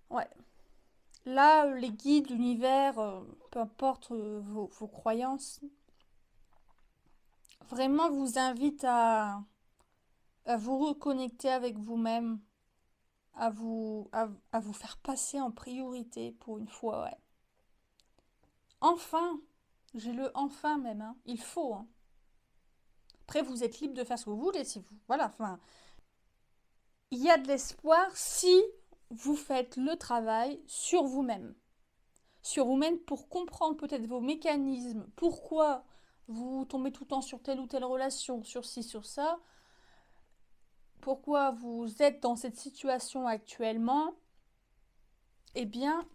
Ouais. Là, les guides, l'univers, peu importe vos croyances, vraiment vous invitent à vous reconnecter avec vous-même, à vous faire passer en priorité pour une fois, ouais. Enfin, j'ai le enfin même, hein. Il faut, hein. Après, vous êtes libre de faire ce que vous voulez, si vous... Voilà, enfin... Il y a de l'espoir si vous faites le travail sur vous-même. Sur vous-même pour comprendre peut-être vos mécanismes, pourquoi vous tombez tout le temps sur telle ou telle relation, sur ci, sur ça, pourquoi vous êtes dans cette situation actuellement, eh bien,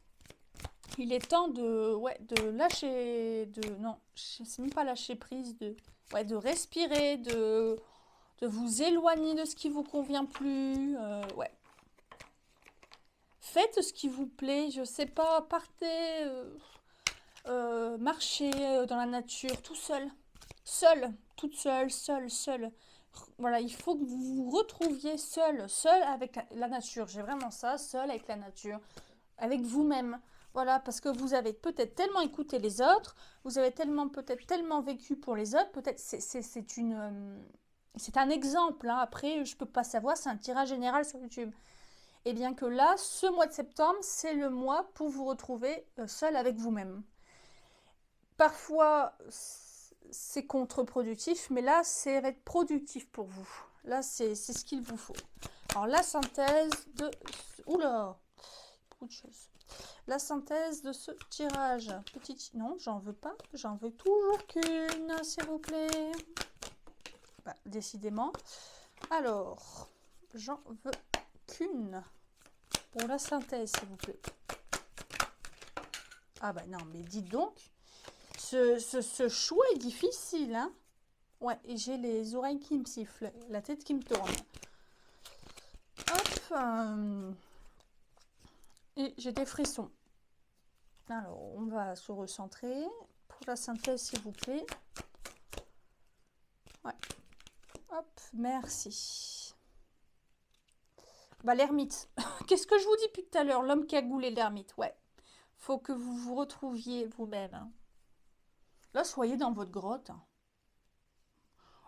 il est temps de lâcher, non, c'est même pas lâcher prise, de respirer, de vous éloigner de ce qui vous convient plus, ouais. Faites ce qui vous plaît, je sais pas, partez, marchez dans la nature, tout seul, toute seule. Voilà, il faut que vous vous retrouviez seul avec la nature. J'ai vraiment ça, seul avec la nature, avec vous-même. Voilà, parce que vous avez peut-être tellement écouté les autres, vous avez peut-être tellement vécu pour les autres, peut-être c'est un exemple, hein. Après, je peux pas savoir, c'est un tirage général sur YouTube. Et bien que là, ce mois de septembre, c'est le mois pour vous retrouver seul avec vous-même. Parfois, c'est contre-productif, mais là, ça va être productif pour vous. Là, c'est ce qu'il vous faut. Alors, la synthèse de... Oula, beaucoup de choses. La synthèse de ce tirage. Non, j'en veux pas. J'en veux toujours qu'une, s'il vous plaît. Bah, décidément. Alors, j'en veux qu'une. Pour la synthèse, s'il vous plaît. Ah bah non, mais dites donc. Ce choix est difficile, hein. Ouais, et j'ai les oreilles qui me sifflent, la tête qui me tourne. Hop. Et j'ai des frissons. Alors, on va se recentrer. Pour la synthèse, s'il vous plaît. Ouais. Hop, merci. Bah, l'ermite. Qu'est-ce que je vous dis depuis tout à l'heure? L'homme cagoulé, l'ermite. Ouais. Faut que vous vous retrouviez vous-même, hein. Là, soyez dans votre grotte, hein.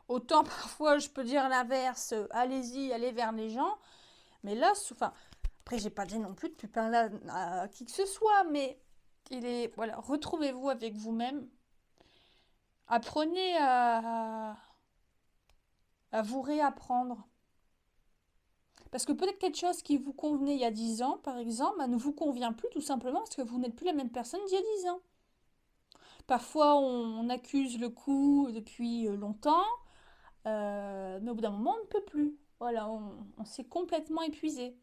Autant parfois, je peux dire l'inverse, allez-y, allez vers les gens. Mais là, enfin, après, j'ai pas dit non plus de pupin là à qui que ce soit, mais voilà, retrouvez-vous avec vous-même. Apprenez à vous réapprendre. Parce que peut-être quelque chose qui vous convenait il y a 10 ans, par exemple, ne vous convient plus tout simplement parce que vous n'êtes plus la même personne d'il y a 10 ans. Parfois, on accuse le coup depuis longtemps. Mais au bout d'un moment, on ne peut plus. Voilà, on s'est complètement épuisé.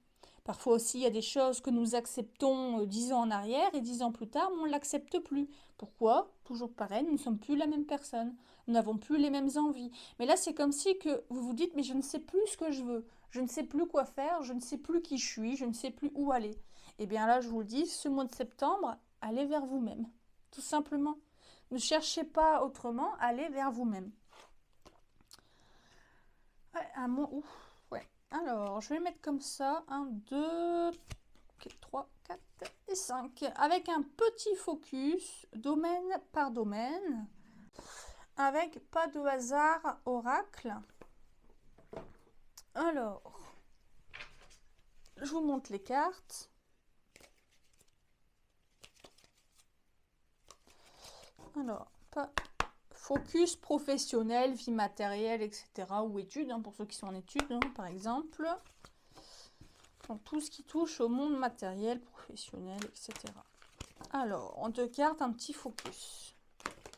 Parfois aussi, il y a des choses que nous acceptons 10 ans en arrière et 10 ans plus tard, on ne l'accepte plus. Pourquoi? Toujours pareil, nous ne sommes plus la même personne. Nous n'avons plus les mêmes envies. Mais là, c'est comme si que vous vous dites, mais je ne sais plus ce que je veux. Je ne sais plus quoi faire, je ne sais plus qui je suis, je ne sais plus où aller. Et bien là, je vous le dis, ce mois de septembre, allez vers vous-même. Tout simplement. Ne cherchez pas autrement, allez vers vous-même. Ouais, un mot. Ouf, ouais. Alors, je vais mettre comme ça. 1, 2, Ok, 3, 4 et 5. Avec un petit focus, domaine par domaine. Avec pas de hasard oracle. Alors, je vous montre les cartes. Alors, pas focus professionnel, vie matérielle, etc. Ou études, hein, pour ceux qui sont en études, hein, par exemple. Donc, tout ce qui touche au monde matériel, professionnel, etc. Alors, on te carte un petit focus.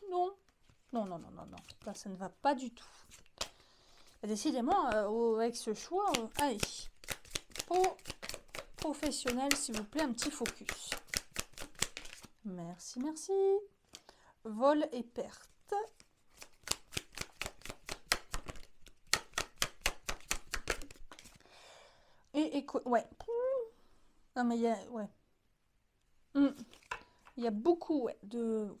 Non, non, non, non, non, non. Là, ça ne va pas du tout. Décidément, avec ce choix, allez. Professionnel, s'il vous plaît, un petit focus. Merci, merci. Vol et perte. Et ouais. Non, mais il y a, ouais. Il y a beaucoup, ouais, de...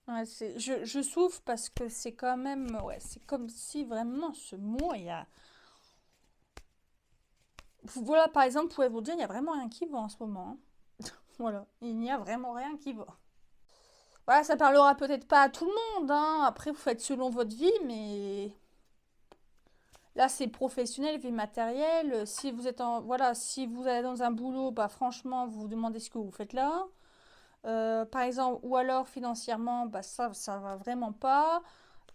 Ouais, je souffre parce que c'est quand même, ouais, c'est comme si vraiment ce mot, il y a... Voilà, par exemple, vous pouvez vous dire, il n'y a vraiment rien qui va en ce moment. Hein. Voilà, il n'y a vraiment rien qui va. Voilà, ça parlera peut-être pas à tout le monde, hein. Après, vous faites selon votre vie, mais... Là, c'est professionnel, vie matérielle. Si vous êtes en... Voilà, si vous allez dans un boulot, bah franchement, vous vous demandez ce que vous faites là. Par exemple, ou alors financièrement, bah ça va vraiment pas.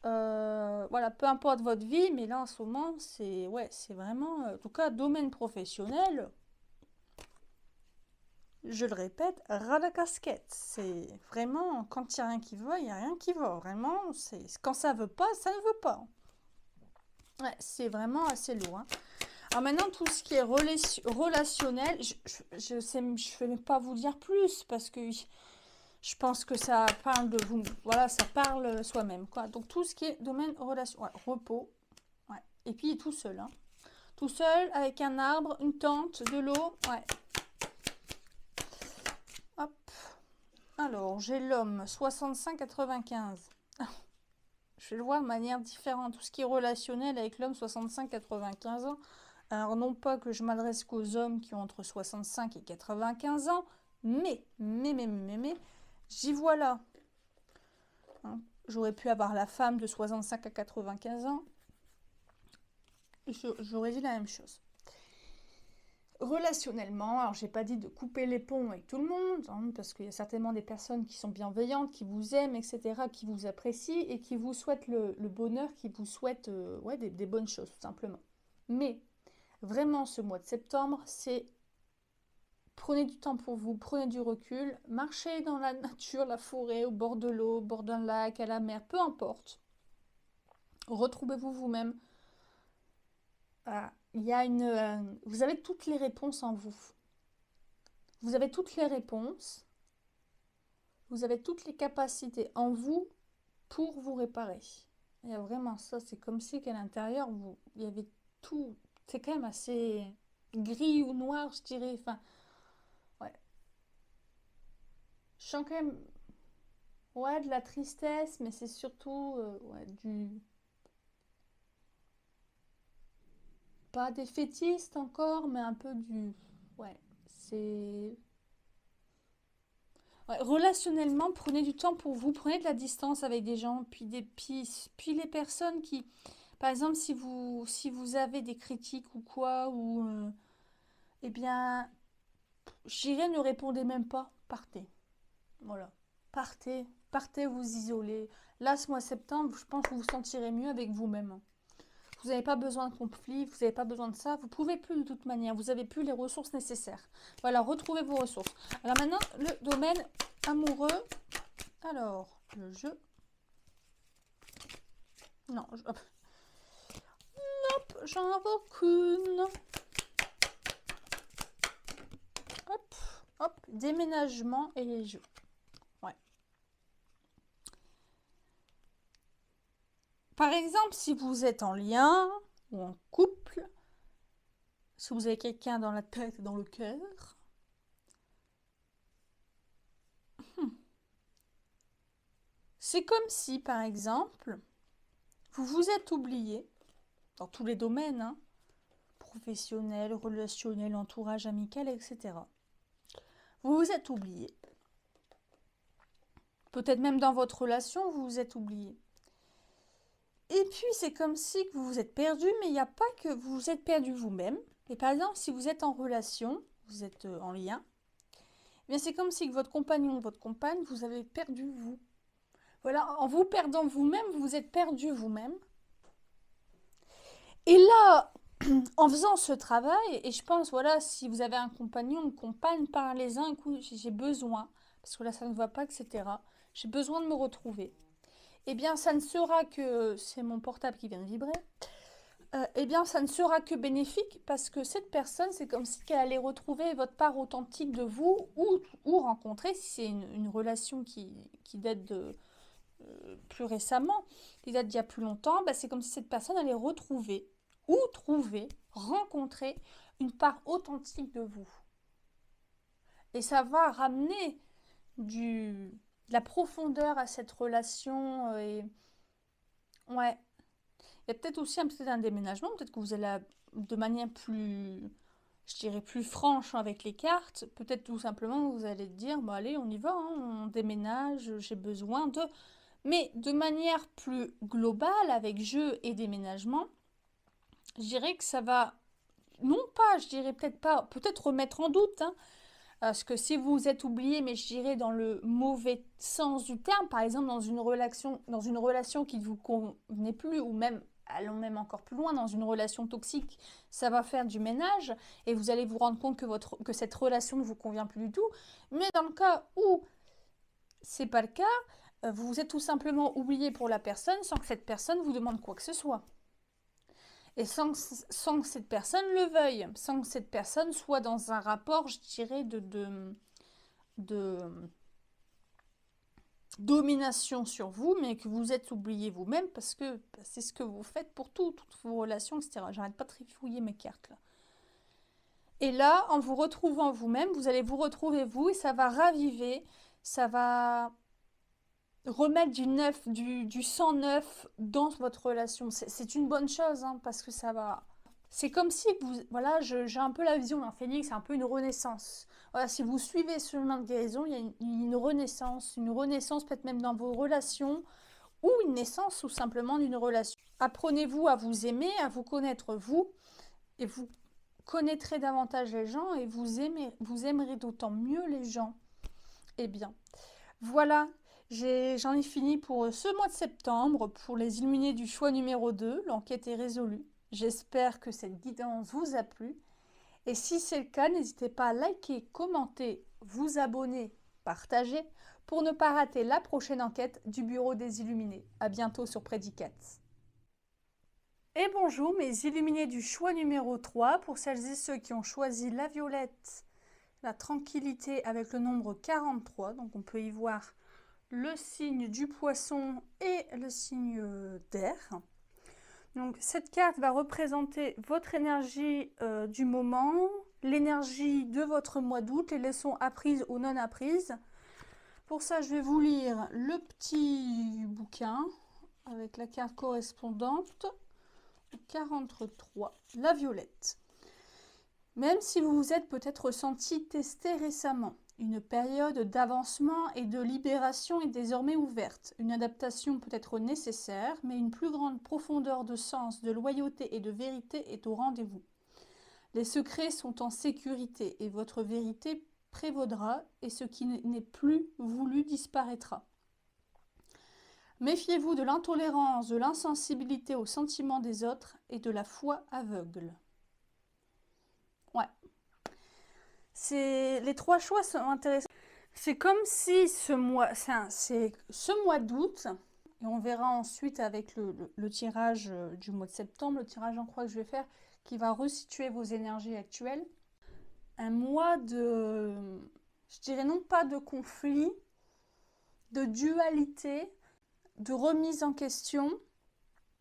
Voilà, peu importe votre vie, mais là en ce moment, c'est ouais, c'est vraiment, en tout cas, domaine professionnel, je le répète, ras la casquette. C'est vraiment, quand il n'y a rien qui va, il n'y a rien qui va. Vraiment, c'est quand ça veut pas, ça ne veut pas. Ouais, c'est vraiment assez lourd. Hein. Alors maintenant, tout ce qui est relationnel, je ne vais pas vous dire plus parce que je pense que ça parle de vous. Voilà, ça parle soi-même. Quoi. Donc tout ce qui est domaine relation, ouais, repos. Ouais. Et puis tout seul. Hein. Tout seul, avec un arbre, une tente, de l'eau. Ouais. Hop. Alors, j'ai l'homme 65-95. Je vais le voir de manière différente. Tout ce qui est relationnel avec l'homme 65-95 ans. Alors, non pas que je m'adresse qu'aux hommes qui ont entre 65 et 95 ans, mais, j'y vois là. Hein, j'aurais pu avoir la femme de 65 à 95 ans. J'aurais dit la même chose. Relationnellement, alors j'ai pas dit de couper les ponts avec tout le monde, hein, parce qu'il y a certainement des personnes qui sont bienveillantes, qui vous aiment, etc., qui vous apprécient et qui vous souhaitent le bonheur, qui vous souhaitent ouais, des bonnes choses, tout simplement. Mais vraiment, ce mois de septembre, c'est prenez du temps pour vous, prenez du recul, marchez dans la nature, la forêt, au bord de l'eau, au bord d'un lac, à la mer, peu importe. Retrouvez-vous vous-même. Il y a vous avez toutes les réponses en vous. Vous avez toutes les réponses. Vous avez toutes les capacités en vous pour vous réparer. Il y a vraiment ça. C'est comme si qu'à l'intérieur, il y avait tout. C'est quand même assez gris ou noir, je dirais. Enfin, ouais. Je sens quand même ouais, de la tristesse, mais c'est surtout ouais, pas défaitiste encore, mais un peu du... Ouais, c'est... Ouais, relationnellement, prenez du temps pour vous, prenez de la distance avec des gens, puis les personnes qui... Par exemple, si vous avez des critiques ou quoi, ou... eh bien, j'irai ne répondez même pas, partez. Voilà. Partez vous isoler. Là, ce mois de septembre, je pense que vous vous sentirez mieux avec vous-même. Vous n'avez pas besoin de conflit, vous n'avez pas besoin de ça. Vous ne pouvez plus de toute manière. Vous n'avez plus les ressources nécessaires. Voilà, retrouvez vos ressources. Alors maintenant, le domaine amoureux. Alors, le jeu. Non, hop. Nope, j'en veux aucune. Hop, hop, déménagement et les jeux. Ouais. Par exemple, si vous êtes en lien ou en couple, si vous avez quelqu'un dans la tête et dans le cœur, c'est comme si, par exemple, vous vous êtes oublié, dans tous les domaines, hein, pour professionnel, relationnel, entourage amical, etc. Vous vous êtes oublié. Peut-être même dans votre relation, vous vous êtes oublié. Et puis, c'est comme si vous vous êtes perdu, mais il n'y a pas que vous vous êtes perdu vous-même. Et par exemple, si vous êtes en relation, vous êtes en lien, eh bien c'est comme si que votre compagnon ou votre compagne, vous avez perdu vous. Voilà, en vous perdant vous-même, vous vous êtes perdu vous-même. Et là, en faisant ce travail, et je pense, voilà, si vous avez un compagnon ou une compagne, parlez-en, écoute, j'ai besoin, parce que là, ça ne va pas, etc. J'ai besoin de me retrouver. Eh bien, ça ne sera que, c'est mon portable qui vient de vibrer, eh bien, ça ne sera que bénéfique, parce que cette personne, c'est comme si elle allait retrouver votre part authentique de vous, ou rencontrer, si c'est une relation qui date de plus récemment, qui date d'il y a plus longtemps, bah, c'est comme si cette personne allait retrouver, ou trouver, rencontrer une part authentique de vous. Et ça va ramener de la profondeur à cette relation. Et ouais, il y a peut-être aussi un déménagement, peut-être que vous allez de manière plus, je dirais plus franche avec les cartes, peut-être tout simplement vous allez dire, bon allez, on y va, hein, on déménage, j'ai besoin de... Mais de manière plus globale, avec jeu et déménagement, je dirais que ça va, non pas, je dirais peut-être pas, peut-être remettre en doute, hein, parce que si vous êtes oublié, mais je dirais dans le mauvais sens du terme, par exemple dans une relation qui ne vous convenait plus, ou même, allons même encore plus loin, dans une relation toxique, ça va faire du ménage, et vous allez vous rendre compte que cette relation ne vous convient plus du tout. Mais dans le cas où c'est pas le cas, vous vous êtes tout simplement oublié pour la personne sans que cette personne vous demande quoi que ce soit. Et sans que cette personne le veuille, sans que cette personne soit dans un rapport, je dirais, de domination sur vous, mais que vous êtes oublié vous-même parce que c'est ce que vous faites pour toutes vos relations, etc. J'arrête pas de trifouiller mes cartes là. Et là, en vous retrouvant vous-même, vous allez vous retrouver vous et ça va raviver, ça va remettre du neuf, du sang neuf dans votre relation. C'est une bonne chose, hein, parce que ça va... C'est comme si vous... Voilà, j'ai un peu la vision d'un phénix, c'est un peu une renaissance. Voilà, si vous suivez ce chemin de guérison, il y a une renaissance peut-être même dans vos relations, ou une naissance tout simplement d'une relation. Apprenez-vous à vous aimer, à vous connaître vous, et vous connaîtrez davantage les gens, et vous aimerez d'autant mieux les gens. Eh bien, voilà. J'en ai fini pour ce mois de septembre, pour les illuminés du choix numéro 2. L'enquête est résolue. J'espère que cette guidance vous a plu. Et si c'est le cas, n'hésitez pas à liker, commenter, vous abonner, partager pour ne pas rater la prochaine enquête du Bureau des Illuminés. À bientôt sur Prédicat. Et bonjour mes illuminés du choix numéro 3, pour celles et ceux qui ont choisi la violette, la tranquillité avec le nombre 43. Donc on peut y voir le signe du poisson et le signe d'air. Donc cette carte va représenter votre énergie du moment, l'énergie de votre mois d'août, les leçons apprises ou non apprises. Pour ça, je vais vous lire le petit bouquin avec la carte correspondante, 43, la violette. Même si vous vous êtes peut-être senti testé récemment, une période d'avancement et de libération est désormais ouverte. Une adaptation peut être nécessaire, mais une plus grande profondeur de sens, de loyauté et de vérité est au rendez-vous. Les secrets sont en sécurité et votre vérité prévaudra et ce qui n'est plus voulu disparaîtra. Méfiez-vous de l'intolérance, de l'insensibilité aux sentiments des autres et de la foi aveugle. Ouais. Les trois choix sont intéressants. C'est comme si ce mois d'août, et on verra ensuite avec le tirage du mois de septembre, le tirage en croix que je vais faire, qui va resituer vos énergies actuelles. Un mois de, je dirais non pas de conflit, de dualité, de remise en question,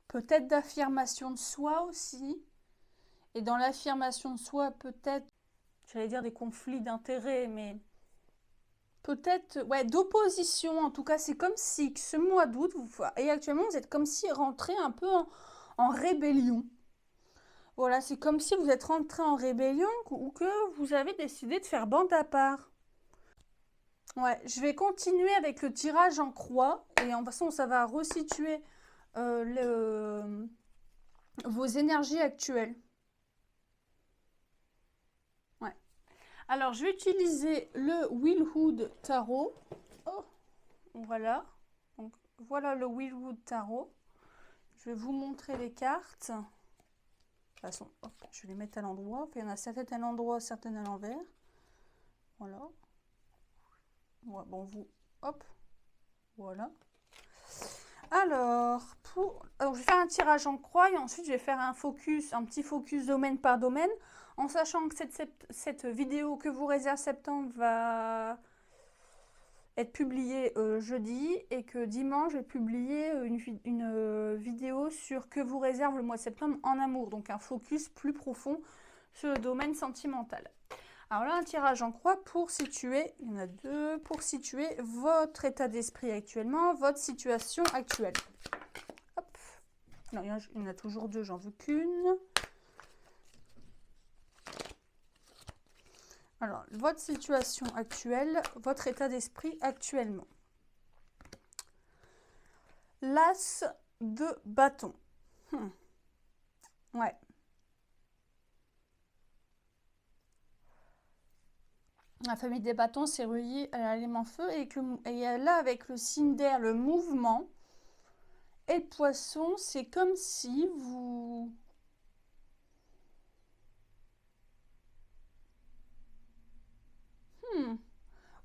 peut-être d'affirmation de soi aussi. Et dans l'affirmation de soi, peut-être, j'allais dire des conflits d'intérêts, mais peut-être, ouais, d'opposition. En tout cas, c'est comme si ce mois d'août, et actuellement, vous êtes comme si rentré un peu en rébellion. Voilà, c'est comme si vous êtes rentré en rébellion ou que vous avez décidé de faire bande à part. Ouais, je vais continuer avec le tirage en croix et en façon ça va resituer vos énergies actuelles. Ouais. Alors je vais utiliser le Wheelwood Tarot. Oh, voilà. Donc voilà le Wheelwood Tarot. Je vais vous montrer les cartes. De toute façon, hop, je vais les mettre à l'endroit. Enfin, il y en a certaines à l'endroit, certaines à l'envers. Voilà. Ouais, bon, vous, hop, voilà. Alors, je vais faire un tirage en croix et ensuite je vais faire un petit focus domaine par domaine, en sachant que cette vidéo que vous réserve septembre va être publiée jeudi et que dimanche je vais publier une vidéo sur que vous réserve le mois de septembre en amour, donc un focus plus profond sur le domaine sentimental. Alors là, un tirage en croix pour situer, il y en a deux, pour situer votre état d'esprit actuellement, votre situation actuelle. Hop. Non, il y en a toujours deux, j'en veux qu'une. Alors, votre situation actuelle, votre état d'esprit actuellement. L'as de bâton. Ouais. La famille des bâtons, c'est relié à l'élément feu et là, avec le signe d'air, le mouvement. Et le poisson, c'est comme si vous...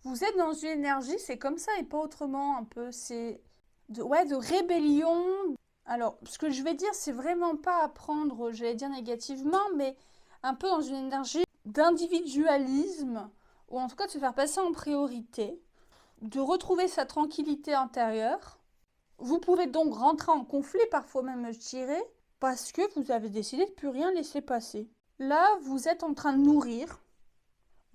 Vous êtes dans une énergie, c'est comme ça et pas autrement un peu. C'est de rébellion. Alors, ce que je vais dire, c'est vraiment pas à prendre, j'allais dire négativement, mais un peu dans une énergie d'individualisme, ou en tout cas de se faire passer en priorité, de retrouver sa tranquillité intérieure. Vous pouvez donc rentrer en conflit, parfois même je dirais, parce que vous avez décidé de plus rien laisser passer. Là, vous êtes en train de nourrir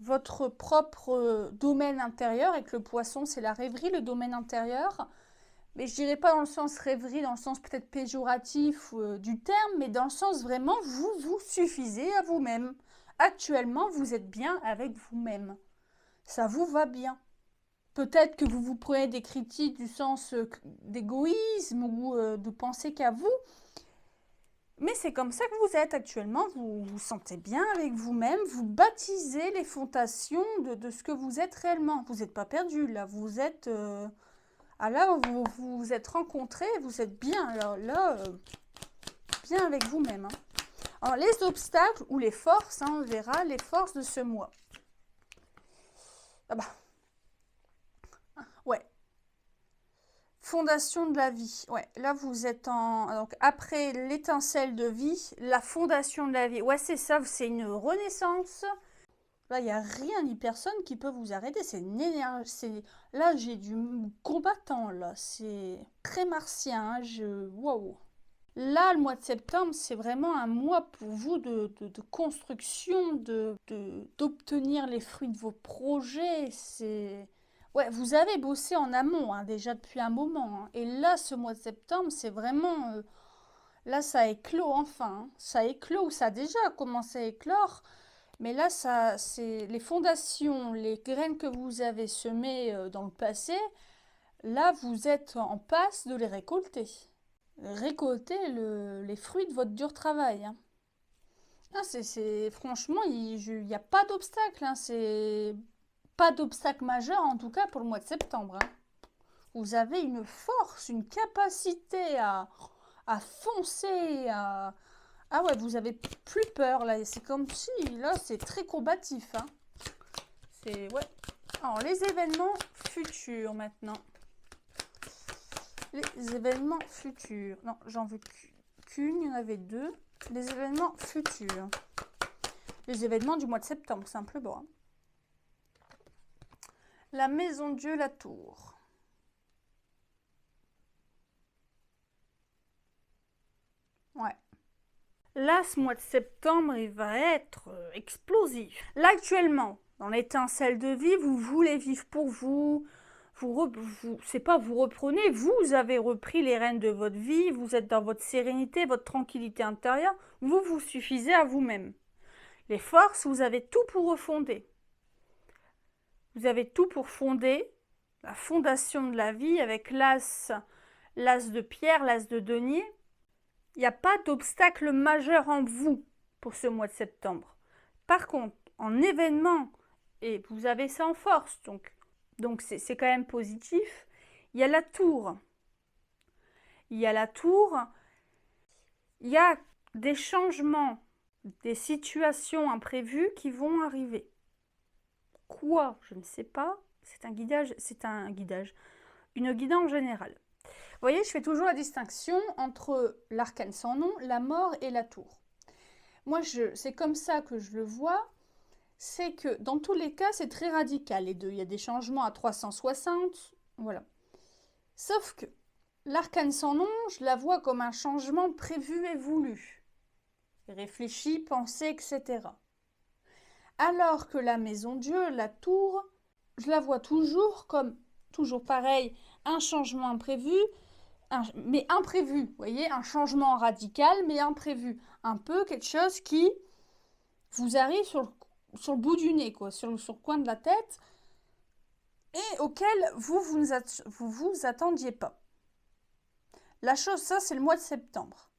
votre propre domaine intérieur, et que le poisson, c'est la rêverie, le domaine intérieur. Mais je dirais pas dans le sens rêverie, dans le sens peut-être péjoratif du terme, mais dans le sens vraiment, vous vous suffisez à vous-même. Actuellement, vous êtes bien avec vous-même. Ça vous va bien. Peut-être que vous vous prenez des critiques du sens d'égoïsme ou de penser qu'à vous. Mais c'est comme ça que vous êtes actuellement. Vous vous sentez bien avec vous-même. Vous baptisez les fondations de ce que vous êtes réellement. Vous n'êtes pas perdu là. Vous êtes... là, vous vous êtes rencontrés. Vous êtes bien. Alors là, bien avec vous-même. Hein. Alors les obstacles ou les forces, hein, on verra les forces de ce mois. Ah bah... Ouais. Fondation de la vie. Ouais, là vous êtes en... Donc après l'étincelle de vie, la fondation de la vie. Ouais, c'est ça, c'est une renaissance. Là, il n'y a rien ni personne qui peut vous arrêter. C'est une énergie. Là, j'ai du combattant, là. C'est très martien. Hein. Waouh. Là, le mois de septembre, c'est vraiment un mois pour vous de construction, d'obtenir les fruits de vos projets. C'est... Ouais, vous avez bossé en amont hein, déjà depuis un moment. Hein. Et là, ce mois de septembre, c'est vraiment... là, ça éclot enfin. Hein. Ça éclot, ça a déjà commencé à éclore. Mais là, c'est les fondations, les graines que vous avez semées dans le passé. Là, vous êtes en passe de les récolter. Récolter les fruits de votre dur travail. Hein. Ah, franchement, il n'y a pas d'obstacle. Hein. C'est pas d'obstacle majeur, en tout cas pour le mois de septembre. Hein. Vous avez une force, une capacité à foncer, à... Ah ouais, vous avez plus peur, là. C'est comme si, là, c'est très combatif. Hein. C'est... Ouais. Alors, les événements futurs, maintenant. Les événements futurs. Non, j'en veux qu'une, il y en avait deux. Les événements futurs. Les événements du mois de septembre, simplement. La maison de Dieu, la tour. Ouais. Là, ce mois de septembre, il va être explosif. Là, actuellement, dans l'étincelle de vie, vous voulez vivre pour vous. c'est pas vous reprenez, vous avez repris les rênes de votre vie, vous êtes dans votre sérénité, votre tranquillité intérieure, vous vous suffisez à vous-même. Les forces, vous avez tout pour refonder. Vous avez tout pour fonder la fondation de la vie avec l'as de pierre, l'as de denier. Il n'y a pas d'obstacle majeur en vous pour ce mois de septembre. Par contre, en événement, et vous avez ça en force, donc c'est quand même positif, il y a la tour. Il y a la tour, il y a des changements, des situations imprévues qui vont arriver. Quoi? Je ne sais pas. Une guidance générale. Vous voyez, je fais toujours la distinction entre l'arcane sans nom, la mort et la tour. Moi, c'est comme ça que je le vois. C'est que dans tous les cas, c'est très radical les deux. Il y a des changements à 360, voilà. Sauf que l'arcane sans nom, je la vois comme un changement prévu et voulu. Réfléchi, pensé, etc. Alors que la maison Dieu, la tour, je la vois toujours comme, toujours pareil, un changement imprévu, mais imprévu, vous voyez, un changement radical, mais imprévu. Un peu quelque chose qui vous arrive sur le bout du nez, quoi, sur le coin de la tête, et auquel vous attendiez pas. La chose, ça, c'est le mois de septembre.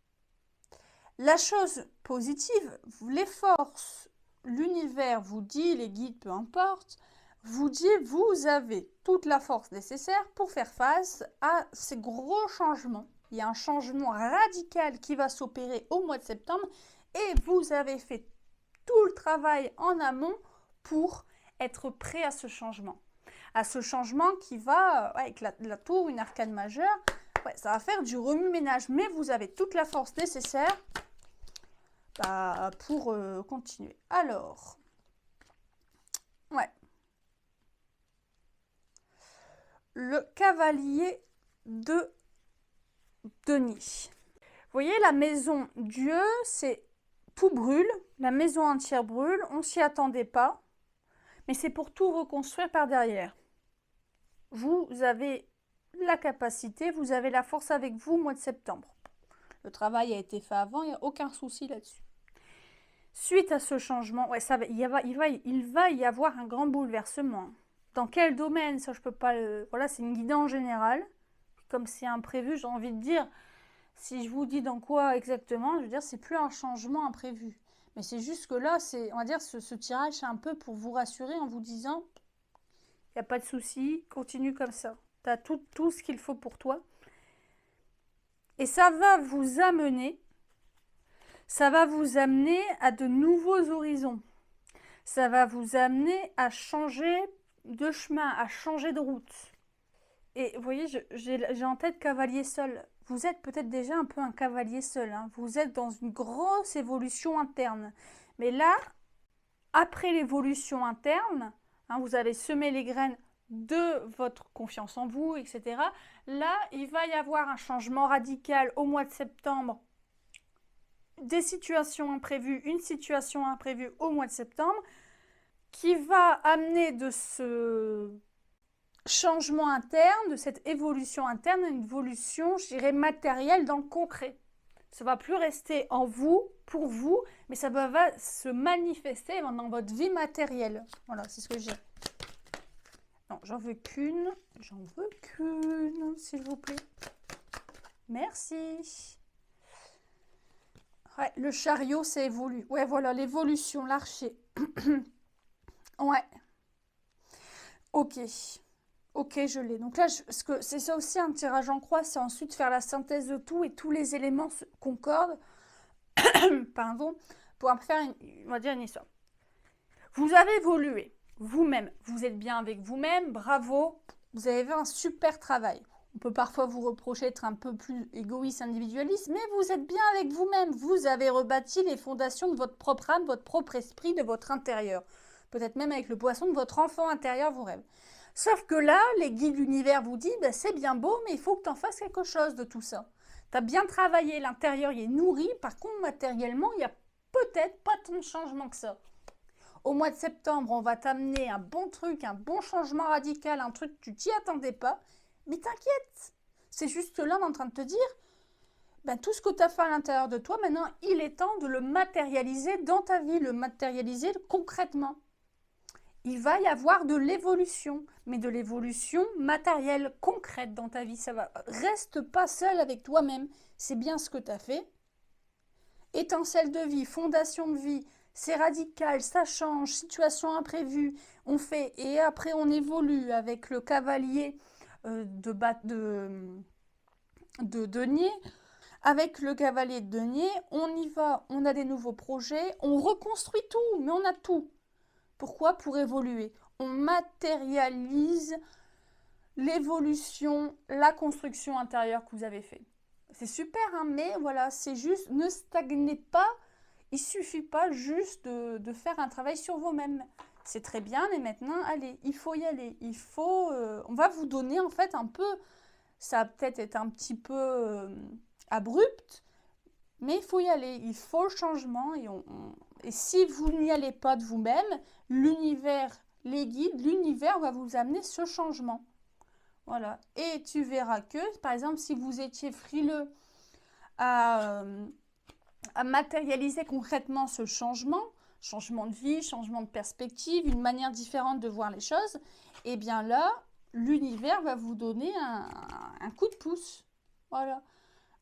La chose positive, les forces, l'univers vous dit, les guides, peu importe, vous dit, vous avez toute la force nécessaire pour faire face à ces gros changements. Il y a un changement radical qui va s'opérer au mois de septembre et vous avez fait tout le travail en amont pour être prêt à ce changement. À ce changement qui va, avec la tour, une arcane majeure, ça va faire du remue-ménage, mais vous avez toute la force nécessaire pour continuer. Alors, le cavalier de Denis. Vous voyez, la maison Dieu, c'est tout brûle, la maison entière brûle, on s'y attendait pas, mais c'est pour tout reconstruire par derrière. Vous avez la capacité, vous avez la force avec vous au mois de septembre. Le travail a été fait avant, il n'y a aucun souci là-dessus. Suite à ce changement, il va y avoir un grand bouleversement. Dans quel domaine? Ça, je peux pas. Voilà, c'est une guidance générale. Comme c'est imprévu, j'ai envie de dire. Si je vous dis dans quoi exactement, je veux dire, c'est plus un changement imprévu. Mais c'est juste que là, on va dire, ce tirage, c'est un peu pour vous rassurer en vous disant, il n'y a pas de souci, continue comme ça. Tu as tout ce qu'il faut pour toi. Et ça va vous amener à de nouveaux horizons. Ça va vous amener à changer de chemin, à changer de route. Et vous voyez, j'ai en tête cavalier seul. Vous êtes peut-être déjà un peu un cavalier seul. Hein. Vous êtes dans une grosse évolution interne. Mais là, après l'évolution interne, hein, vous avez semé les graines de votre confiance en vous, etc. Là, il va y avoir un changement radical au mois de septembre. Des situations imprévues, une situation imprévue au mois de septembre qui va amener de ce changement interne, de cette évolution interne, une évolution, je dirais, matérielle dans le concret. Ça ne va plus rester en vous, pour vous, mais ça va se manifester dans votre vie matérielle. Voilà, c'est ce que j'ai. Non, j'en veux qu'une, s'il vous plaît. Merci. Ouais, le chariot, c'est évolue. Ouais, voilà, l'évolution, l'archer. Ouais. Ok. Ok, je l'ai. Donc là, c'est ça aussi un tirage en croix, c'est ensuite faire la synthèse de tout et tous les éléments concordent, pardon, pour faire, on va dire, une histoire. Vous avez évolué vous-même, vous êtes bien avec vous-même, bravo, vous avez fait un super travail. On peut parfois vous reprocher d'être un peu plus égoïste, individualiste, mais vous êtes bien avec vous-même. Vous avez rebâti les fondations de votre propre âme, votre propre esprit, de votre intérieur. Peut-être même avec le poisson de votre enfant intérieur, vos rêves. Sauf que là, les guides de l'univers vous disent, c'est bien beau, mais il faut que tu en fasses quelque chose de tout ça. Tu as bien travaillé, l'intérieur il est nourri, par contre, matériellement, il n'y a peut-être pas tant de changement que ça. Au mois de septembre, on va t'amener un bon truc, un bon changement radical, un truc que tu t'y attendais pas. Mais t'inquiète, c'est juste là, on est en train de te dire, ben, tout ce que tu as fait à l'intérieur de toi, maintenant, il est temps de le matérialiser dans ta vie, le matérialiser concrètement. Il va y avoir de l'évolution, mais de l'évolution matérielle, concrète dans ta vie. Ça va. Reste pas seul avec toi-même. C'est bien ce que tu as fait. Étincelle de vie, fondation de vie, c'est radical, ça change, situation imprévue, on fait et après on évolue avec le cavalier de denier. Avec le cavalier de denier, on y va, on a des nouveaux projets, on reconstruit tout, mais on a tout. Pourquoi? Pour évoluer. On matérialise l'évolution, la construction intérieure que vous avez fait. C'est super, hein, mais voilà, c'est juste, ne stagnez pas. Il suffit pas juste de faire un travail sur vous-même. C'est très bien, mais maintenant, allez, il faut y aller. Il faut, on va vous donner en fait un peu, ça a peut-être été un petit peu abrupt, mais il faut y aller. Il faut le changement. Et si vous n'y allez pas de vous-même, l'univers, les guides, l'univers va vous amener ce changement. Voilà. Et tu verras que, par exemple, si vous étiez frileux à matérialiser concrètement ce changement de vie, changement de perspective, une manière différente de voir les choses, et bien là, l'univers va vous donner un coup de pouce. Voilà.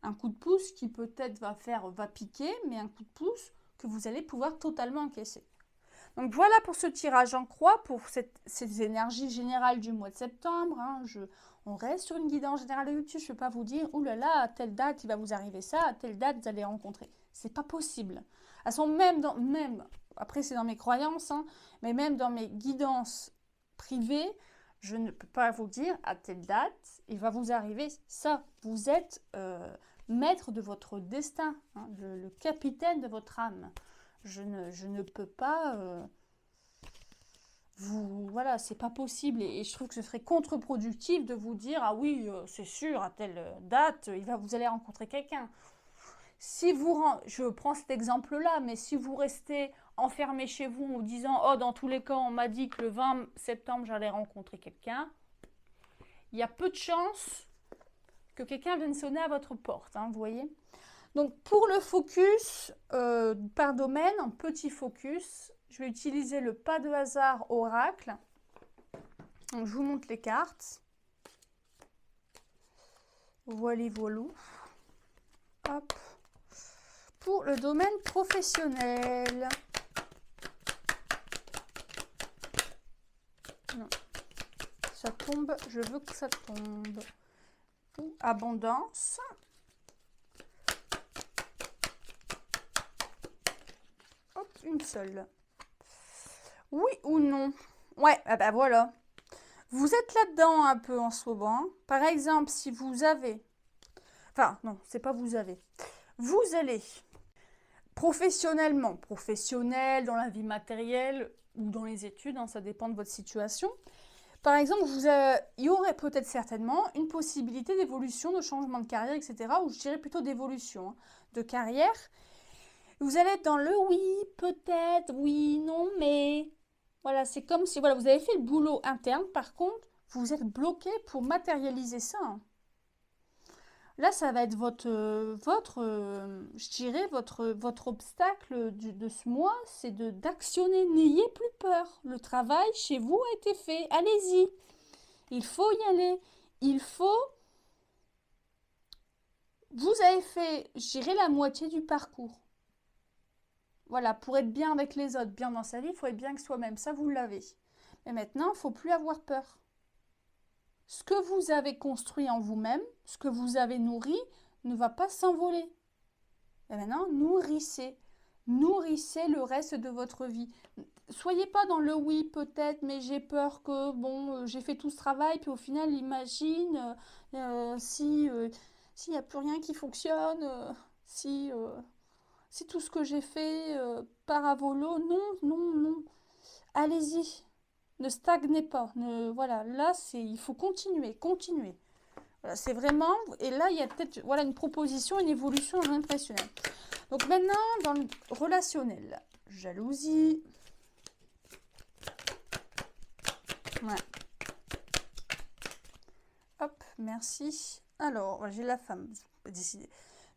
Un coup de pouce qui peut-être va piquer, mais un coup de pouce que vous allez pouvoir totalement encaisser. Donc voilà pour ce tirage en croix, pour ces énergies générales du mois de septembre. Hein, on reste sur une guidance générale de YouTube. Je ne vais pas vous dire, oulala, à telle date, il va vous arriver ça, à telle date, vous allez rencontrer. C'est pas possible. Elles sont même après c'est dans mes croyances, hein, mais même dans mes guidances privées, je ne peux pas vous dire, à telle date, il va vous arriver ça. Vous êtes maître de votre destin, hein, le capitaine de votre âme. Je ne peux pas voilà, c'est pas possible et je trouve que ce serait contre-productif de vous dire ah oui, c'est sûr, à telle date, vous allez rencontrer quelqu'un. Si je prends cet exemple-là, mais si vous restez enfermé chez vous en vous disant oh, dans tous les cas, on m'a dit que le 20 septembre, j'allais rencontrer quelqu'un, il y a peu de chances que quelqu'un vienne sonner à votre porte, hein, vous voyez. Donc, pour le focus par domaine, en petit focus, je vais utiliser le pas de hasard oracle. Donc, je vous montre les cartes. Voilà, voilà. Hop. Pour le domaine professionnel. Non. Ça tombe, je veux que ça tombe. Ou abondance. Hop, une seule. Oui ou non? Ouais, ah bah voilà. Vous êtes là-dedans un peu en ce moment. Par exemple, si vous avez... Enfin, non, c'est pas vous avez. Vous allez professionnellement, professionnel, dans la vie matérielle ou dans les études, hein, ça dépend de votre situation. Par exemple, il y aurait peut-être certainement une possibilité d'évolution, de changement de carrière, etc. Ou je dirais plutôt d'évolution hein, de carrière. Vous allez être dans le oui, peut-être, oui, non, mais... Voilà, c'est comme si voilà, vous avez fait le boulot interne. Par contre, vous êtes bloqué pour matérialiser ça. Hein. Là, ça va être je dirais, votre obstacle de ce mois, c'est d'actionner. N'ayez plus peur. Le travail chez vous a été fait. Allez-y. Il faut y aller. Il faut... Vous avez fait, je dirais, la moitié du parcours. Voilà, pour être bien avec les autres, bien dans sa vie, il faut être bien avec soi-même. Ça, vous l'avez. Mais maintenant, il ne faut plus avoir peur. Ce que vous avez construit en vous-même, ce que vous avez nourri, ne va pas s'envoler. Et maintenant, nourrissez. Nourrissez le reste de votre vie. Soyez pas dans le oui, peut-être, mais j'ai peur que, bon, j'ai fait tout ce travail, puis au final, imagine s'il n'y a plus rien qui fonctionne, si tout ce que j'ai fait part à volo. Non, non, non. Allez-y. Ne stagnez pas. Voilà, là, il faut continuer, continuer. Voilà, c'est vraiment... Et là, il y a peut-être voilà, une proposition, une évolution impressionnante. Donc maintenant, dans le relationnel, jalousie, Ouais. Hop, merci. Alors, j'ai la femme décidée.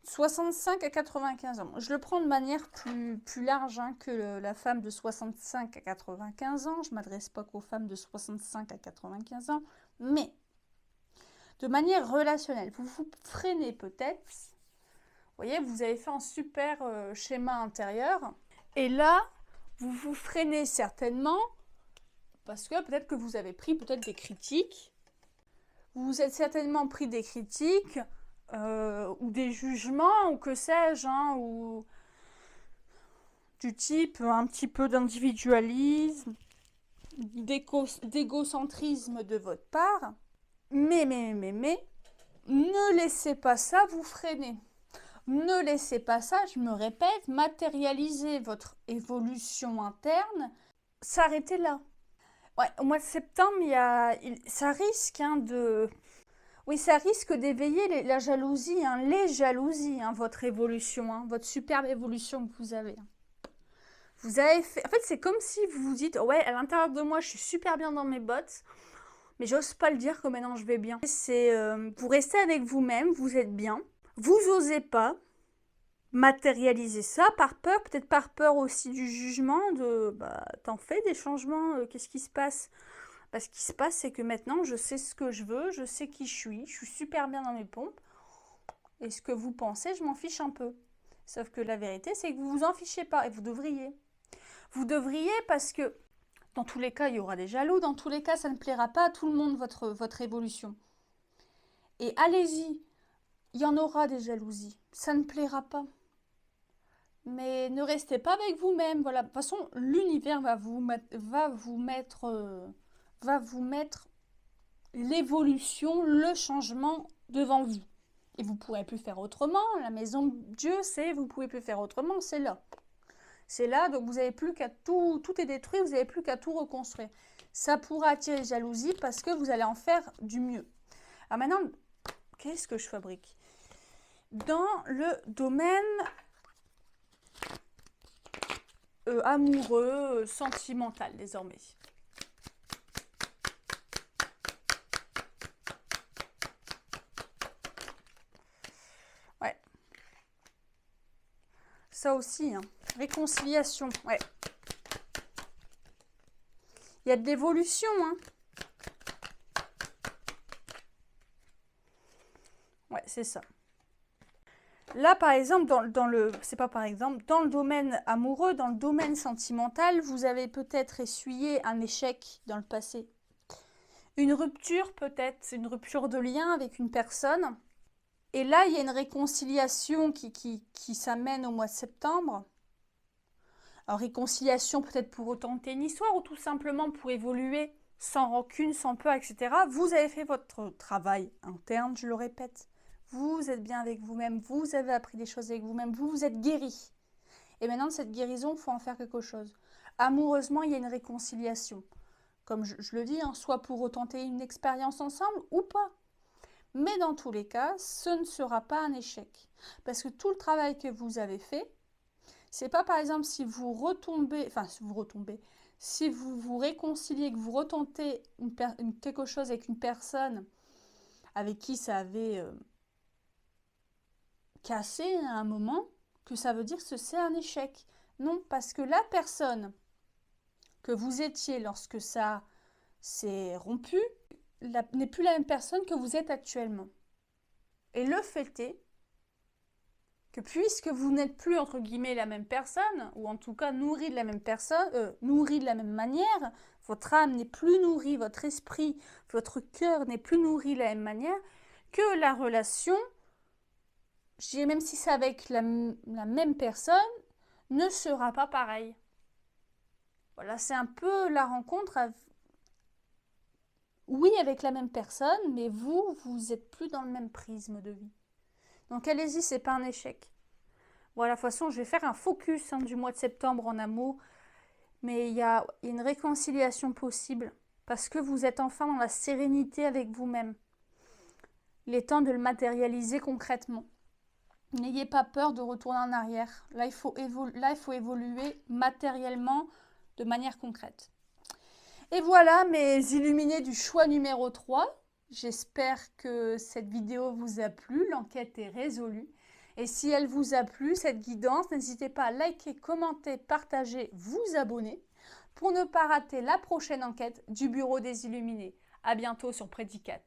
65 à 95 ans. Je le prends de manière plus large hein, que la femme de 65 à 95 ans. Je ne m'adresse pas qu'aux femmes de 65 à 95 ans. Mais, de manière relationnelle, vous vous freinez peut-être. Vous voyez, vous avez fait un super schéma intérieur. Et là, vous vous freinez certainement parce que peut-être que vous avez pris peut-être des critiques. Vous vous êtes certainement pris des critiques ou des jugements ou que sais-je, hein, ou du type un petit peu d'individualisme, d'égocentrisme de votre part. Mais, ne laissez pas ça vous freiner. Ne laissez pas ça, je me répète, matérialiser votre évolution interne, s'arrêter là. Ouais, au mois de septembre, ça risque de... Oui, ça risque d'éveiller la jalousie, hein, les jalousies, hein, votre évolution, hein, votre superbe évolution que vous avez. Vous avez fait... En fait, c'est comme si vous vous dites, ouais, à l'intérieur de moi, je suis super bien dans mes bottes, mais j'ose pas le dire que maintenant je vais bien. C'est vous restez avec vous-même, vous êtes bien. Vous osez pas matérialiser ça par peur, peut-être par peur aussi du jugement de t'en fais des changements, qu'est-ce qui se passe? Ce qui se passe, c'est que maintenant je sais ce que je veux, je sais qui je suis super bien dans mes pompes. Et ce que vous pensez, je m'en fiche un peu. Sauf que la vérité, c'est que vous vous en fichez pas et vous devriez. Vous devriez parce que dans tous les cas, il y aura des jaloux, dans tous les cas, ça ne plaira pas à tout le monde votre évolution. Et allez-y, il y en aura des jalousies, ça ne plaira pas. Mais ne restez pas avec vous-même. Voilà. De toute façon, l'univers va vous mettre l'évolution, le changement devant vous. Et vous ne pourrez plus faire autrement. La maison de Dieu, c'est vous ne pouvez plus faire autrement, c'est là. C'est là, donc vous n'avez plus qu'à tout est détruit, vous n'avez plus qu'à tout reconstruire. Ça pourra attirer jalousie parce que vous allez en faire du mieux. Alors maintenant, qu'est-ce que je fabrique? Dans le domaine amoureux, sentimental désormais. Ouais. Ça aussi, hein. Réconciliation, ouais. Il y a de l'évolution, hein. Ouais, c'est ça. Là, par exemple, dans le domaine amoureux, dans le domaine sentimental, vous avez peut-être essuyé un échec dans le passé. Une rupture peut-être, une rupture de lien avec une personne. Et là, il y a une réconciliation qui s'amène au mois de septembre. Alors, réconciliation peut-être pour retenter une histoire ou tout simplement pour évoluer sans rancune, sans peur, etc. Vous avez fait votre travail interne, je le répète. Vous êtes bien avec vous-même, vous avez appris des choses avec vous-même, vous vous êtes guéri. Et maintenant, de cette guérison, il faut en faire quelque chose. Amoureusement, il y a une réconciliation. Comme je le dis, hein, soit pour retenter une expérience ensemble ou pas. Mais dans tous les cas, ce ne sera pas un échec. Parce que tout le travail que vous avez fait, c'est pas par exemple si vous vous réconciliez, que vous retentez quelque chose avec une personne avec qui ça avait cassé à un moment, que ça veut dire que c'est un échec. Non, parce que la personne que vous étiez lorsque ça s'est rompu n'est plus la même personne que vous êtes actuellement. Et le fait est que puisque vous n'êtes plus entre guillemets la même personne, ou en tout cas nourri de la même personne, nourri de la même manière, votre âme n'est plus nourrie, votre esprit, votre cœur n'est plus nourri de la même manière, que la relation, je dirais même si c'est avec la même personne, ne sera pas pareille. Voilà, c'est un peu la rencontre, oui, avec la même personne, mais vous n'êtes plus dans le même prisme de vie. Donc allez-y, c'est pas un échec. Voilà, de toute façon, je vais faire un focus du mois de septembre en amour, mais il y a une réconciliation possible, parce que vous êtes enfin dans la sérénité avec vous-même. Il est temps de le matérialiser concrètement. N'ayez pas peur de retourner en arrière. Là, il faut évoluer matériellement de manière concrète. Et voilà mes illuminés du choix numéro 3. J'espère que cette vidéo vous a plu, l'enquête est résolue. Et si elle vous a plu, cette guidance, n'hésitez pas à liker, commenter, partager, vous abonner pour ne pas rater la prochaine enquête du Bureau des Illuminés. À bientôt sur Prédicat.